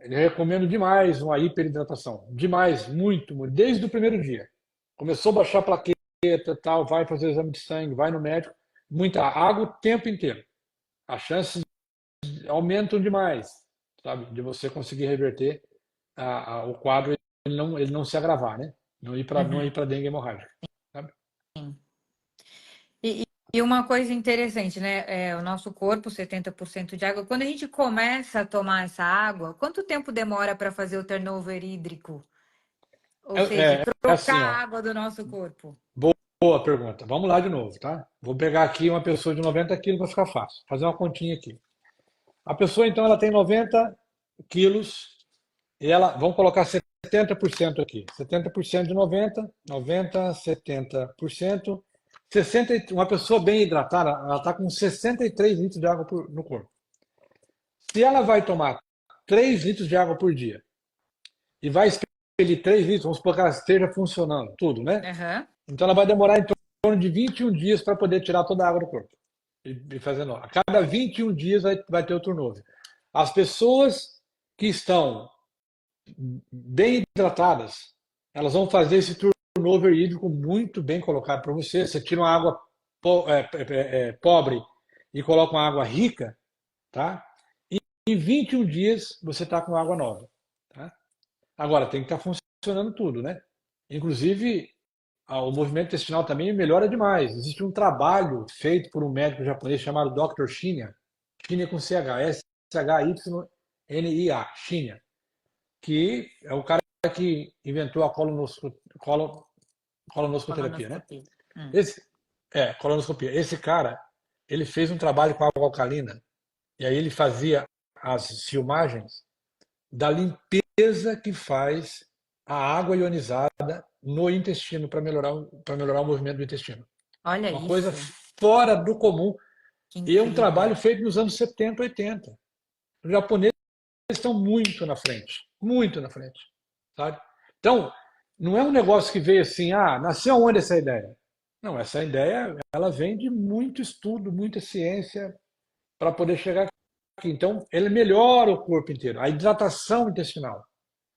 eu recomendo demais uma hiperidratação. Demais, muito, muito. Desde o primeiro dia. Começou a baixar a plaqueta, tal, vai fazer exame de sangue, vai no médico. Muita água o tempo inteiro. As chances aumentam demais, sabe? De você conseguir reverter o quadro, ele não se agravar, né? Não ir para dengue hemorrágica, sabe? Uhum. E, e uma coisa interessante, né? O nosso corpo, 70% de água. Quando a gente começa a tomar essa água, quanto tempo demora para fazer o turnover hídrico? Ou É, seja, é trocar assim, ó. a água do nosso corpo. Boa pergunta. Vamos lá de novo, tá? Vou pegar aqui uma pessoa de 90 quilos para ficar fácil. Fazer uma continha aqui. A pessoa, então, ela tem 90 quilos e ela, vamos colocar 70% aqui. 70% de 90, 90, 70%. Uma pessoa bem hidratada, ela está com 63 litros de água no corpo. Se ela vai tomar 3 litros de água por dia e vai expelir 3 litros, vamos supor que ela esteja funcionando, tudo, né? Aham. Então ela vai demorar em torno de 21 dias para poder tirar toda a água do corpo. E fazendo, a cada 21 dias vai ter o turnover. As pessoas que estão bem hidratadas, elas vão fazer esse turnover hídrico muito bem colocado para você. Você tira uma água pobre e coloca uma água rica, tá? E em 21 dias você está com água nova. Tá? Agora, tem que estar funcionando tudo, né? Inclusive, o movimento intestinal também melhora demais. Existe um trabalho feito por um médico japonês chamado Dr. Shinya, Shinya com CH, Shinya, Shinya, que é o cara que inventou a colonoscoterapia, né? Colonoscopia. Hum. Colonoscopia. Esse cara, ele fez um trabalho com água alcalina, e aí ele fazia as filmagens da limpeza que faz a água ionizada no intestino para melhorar o movimento do intestino. Olha Uma coisa isso. fora do comum. Que E é um incrível. trabalho feito nos anos 70, 80. Os japoneses estão muito na frente, muito na frente, sabe? Então, não é um negócio que veio assim, nasceu onde essa ideia? Não, essa ideia, ela vem de muito estudo, muita ciência para poder chegar aqui. Então, ele melhora o corpo inteiro. A hidratação intestinal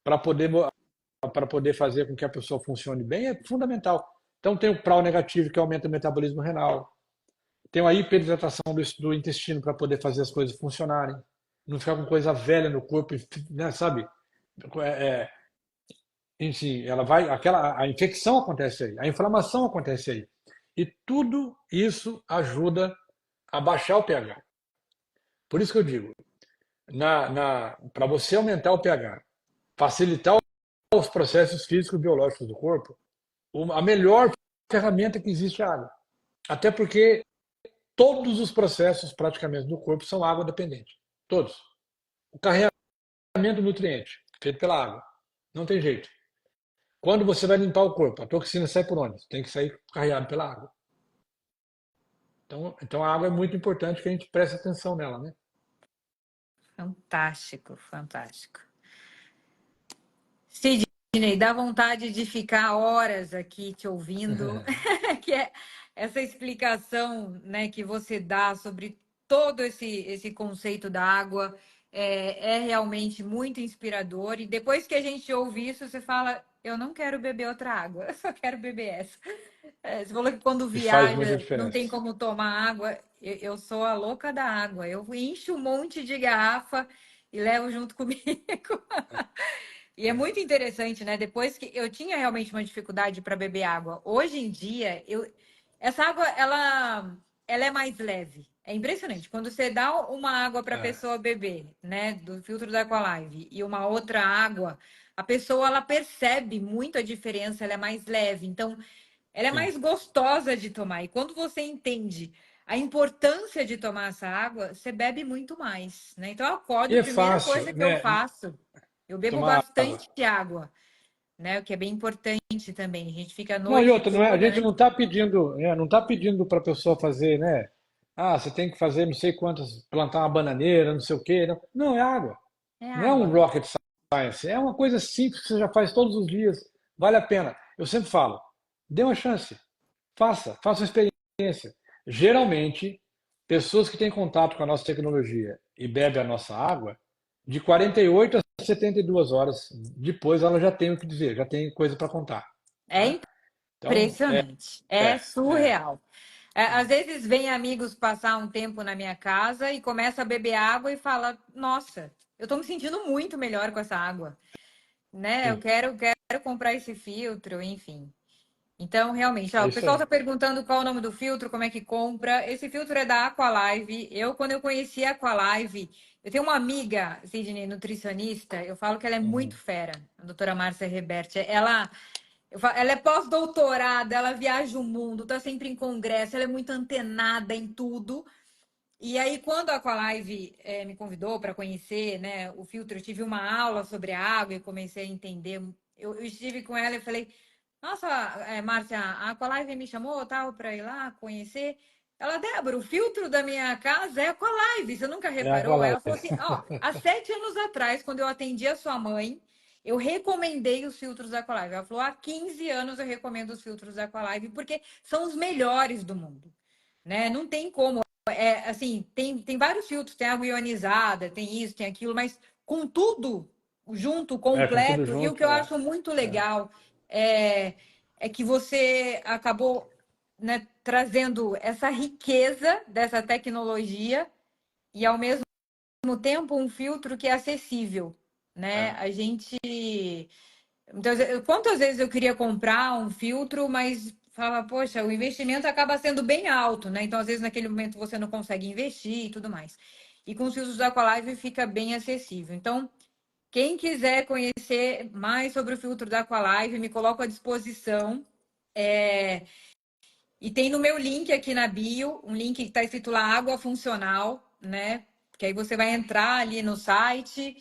para poder fazer com que a pessoa funcione bem é fundamental. Então, tem o prau negativo, que aumenta o metabolismo renal. Tem a hiperidratação do intestino para poder fazer as coisas funcionarem. Não ficar com coisa velha no corpo, né, sabe? É, enfim, a infecção acontece aí, a inflamação acontece aí. E tudo isso ajuda a baixar o pH. Por isso que eu digo, para você aumentar o pH, facilitar os processos físicos e biológicos do corpo, a melhor ferramenta que existe é a água. Até porque todos os processos praticamente do corpo são água dependentes. Todos. O carregamento do nutriente, feito pela água. Não tem jeito. Quando você vai limpar o corpo, a toxina sai por onde? Tem que sair carregado pela água. Então a água é muito importante que a gente preste atenção nela, né? Fantástico, fantástico. Sidney, dá vontade de ficar horas aqui te ouvindo, que é essa explicação, né, que você dá sobre todo esse conceito da água é realmente muito inspirador. E depois que a gente ouve isso, você fala, eu não quero beber outra água, eu só quero beber essa. Você falou que quando E faz muita viaja não tem diferença. como tomar água. Eu sou a louca da água. Eu encho um monte de garrafa e levo junto comigo. E é muito interessante, né? Depois que eu tinha realmente uma dificuldade para beber água. Hoje em dia, essa água ela é mais leve. É impressionante. Quando você dá uma água para a É, pessoa beber, né, do filtro da Aqualive e uma outra água, a pessoa ela percebe muito a diferença, ela é mais leve. Então, ela é sim. mais gostosa de tomar. E quando você entende a importância de tomar essa água, você bebe muito mais, né? Então, eu E acordo, a é primeira fácil, coisa que eu né? faço, eu bebo Tomar água. bastante água, né? O que é bem importante também. A gente fica a Não, e noite outra, não é, a toda, gente né? não está pedindo, não está pedindo para a pessoa fazer, né? Ah, você tem que fazer não sei quantas, plantar uma bananeira, não sei o quê. Não, não é água. É Não é um água. rocket science. É uma coisa simples que você já faz todos os dias. Vale a pena. Eu sempre falo, dê uma chance. Faça uma experiência. Geralmente, pessoas que têm contato com a nossa tecnologia e bebem a nossa água, de 48 a 72 horas depois ela já tem o que dizer, já tem coisa para contar. É Tá? Então, impressionante. É é, surreal. É, às vezes vem amigos passar um tempo na minha casa e começa a beber água e fala: Nossa, eu tô me sentindo muito melhor com essa água, né? sim, Quero comprar esse filtro, enfim. Então, realmente, ó, é o isso pessoal aí. está perguntando qual é o nome do filtro, como é que compra. Esse filtro é da Aqualive. Quando eu conheci a Aqualive, eu tenho uma amiga, Sidney, nutricionista, eu falo que ela é muito Uhum. fera, a doutora Márcia Rebert. Ela é pós-doutorada, ela viaja o mundo, tá sempre em congresso, ela é muito antenada em tudo. E aí, quando a Aqualive me convidou para conhecer, né, o filtro, eu tive uma aula sobre a água e comecei a entender. Eu estive com ela e falei, nossa, Márcia, a Aqualive me chamou, tal, para ir lá conhecer. Ela, Débora, o filtro da minha casa é Aqualive, você nunca É água reparou? lá. Ela falou assim, ó, há 7 anos atrás, quando eu atendi a sua mãe, eu recomendei os filtros da Aqualive. Ela falou, há 15 anos eu recomendo os filtros da Aqualive, porque são os melhores do mundo, né? Não tem como. Assim, tem vários filtros, tem água ionizada, tem isso, tem aquilo, mas com tudo junto, É, com tudo completo, e o que junto, eu acho muito é. legal é, é que você acabou, né, trazendo essa riqueza dessa tecnologia e ao mesmo tempo um filtro que é acessível, né? É. A gente então, quantas vezes eu queria comprar um filtro, mas falava, poxa, o investimento acaba sendo bem alto, né? Então, às vezes, naquele momento você não consegue investir e tudo mais. E com os filtros da Aqualive fica bem acessível. Então, quem quiser conhecer mais sobre o filtro da Aqualive, me coloco à disposição. É, E tem no meu link aqui na bio, um link que está escrito lá Água Funcional, né? Que aí você vai entrar ali no site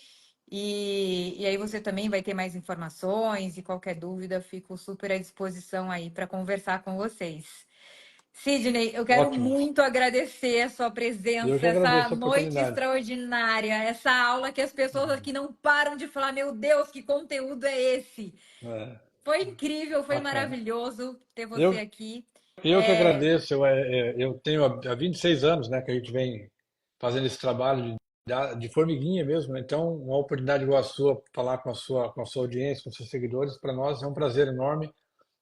e aí você também vai ter mais informações e qualquer dúvida, fico super à disposição aí para conversar com vocês. Sidney, eu quero Ótimo. muito agradecer a sua Eu presença, que essa agradeço a noite oportunidade. extraordinária, essa aula que as pessoas aqui não param de falar, meu Deus, que conteúdo é esse? É, Foi incrível, foi bacana. maravilhoso ter você Eu, aqui. eu que É, agradeço. Eu tenho há 26 anos, né, que a gente vem fazendo esse trabalho de formiguinha mesmo, né? Então, uma oportunidade igual a sua, falar com a sua audiência, com os seus seguidores, para nós é um prazer enorme.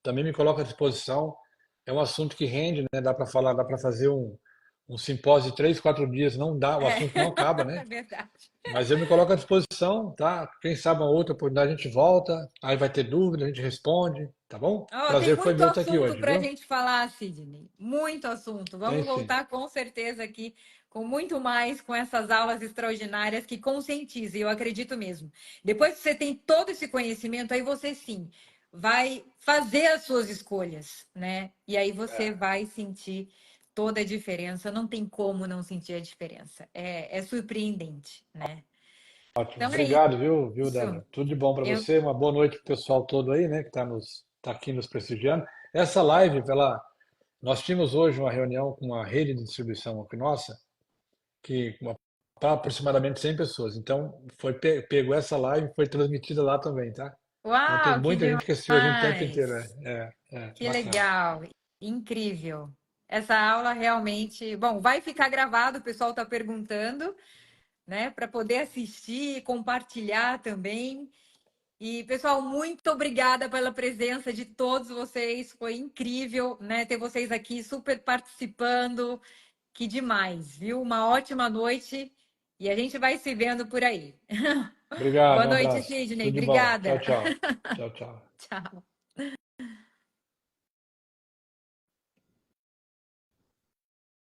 Também me coloco à disposição. É um assunto que rende, né? Dá para falar, dá para fazer um simpósio de 3, 4 dias, não dá, o É, assunto não acaba, é né? verdade. Mas eu me coloco à disposição, tá? Quem sabe uma outra oportunidade a gente volta, aí vai ter dúvida, a gente responde, tá bom? Ó, tem Prazer foi muito meu estar aqui assunto hoje, para a viu? gente falar, Sidney. Muito assunto. Tem Vamos sim. voltar com certeza aqui com muito mais com essas aulas extraordinárias que conscientizem, eu acredito mesmo. Depois que você tem todo esse conhecimento, aí você sim vai fazer as suas escolhas, né? E aí você É, vai sentir toda a diferença. Não tem como não sentir a diferença. É surpreendente, né? ótimo. Então é Obrigado, viu, isso. Débora? Tudo de bom para Eu, você. Uma boa noite pro pessoal todo aí, né, que tá aqui nos prestigiando. Essa live, nós tínhamos hoje uma reunião com uma rede de distribuição aqui nossa, para aproximadamente 100 pessoas. Então, pegou essa live e foi transmitida lá também, tá? Então, tem Uau, que muita gente que assistiu a gente o tempo inteiro. demais! Que Bacana. legal, incrível. Essa aula realmente, bom, vai ficar gravado, o pessoal está perguntando, né, para poder assistir e compartilhar também. E, pessoal, muito obrigada pela presença de todos vocês. Foi incrível, né, ter vocês aqui super participando. Que demais, viu? Uma ótima noite e a gente vai se vendo por aí. Obrigado, Boa um noite, abraço. Sidney. Tudo de bom. Tchau, Obrigada. tchau. Tchau, tchau. Tchau.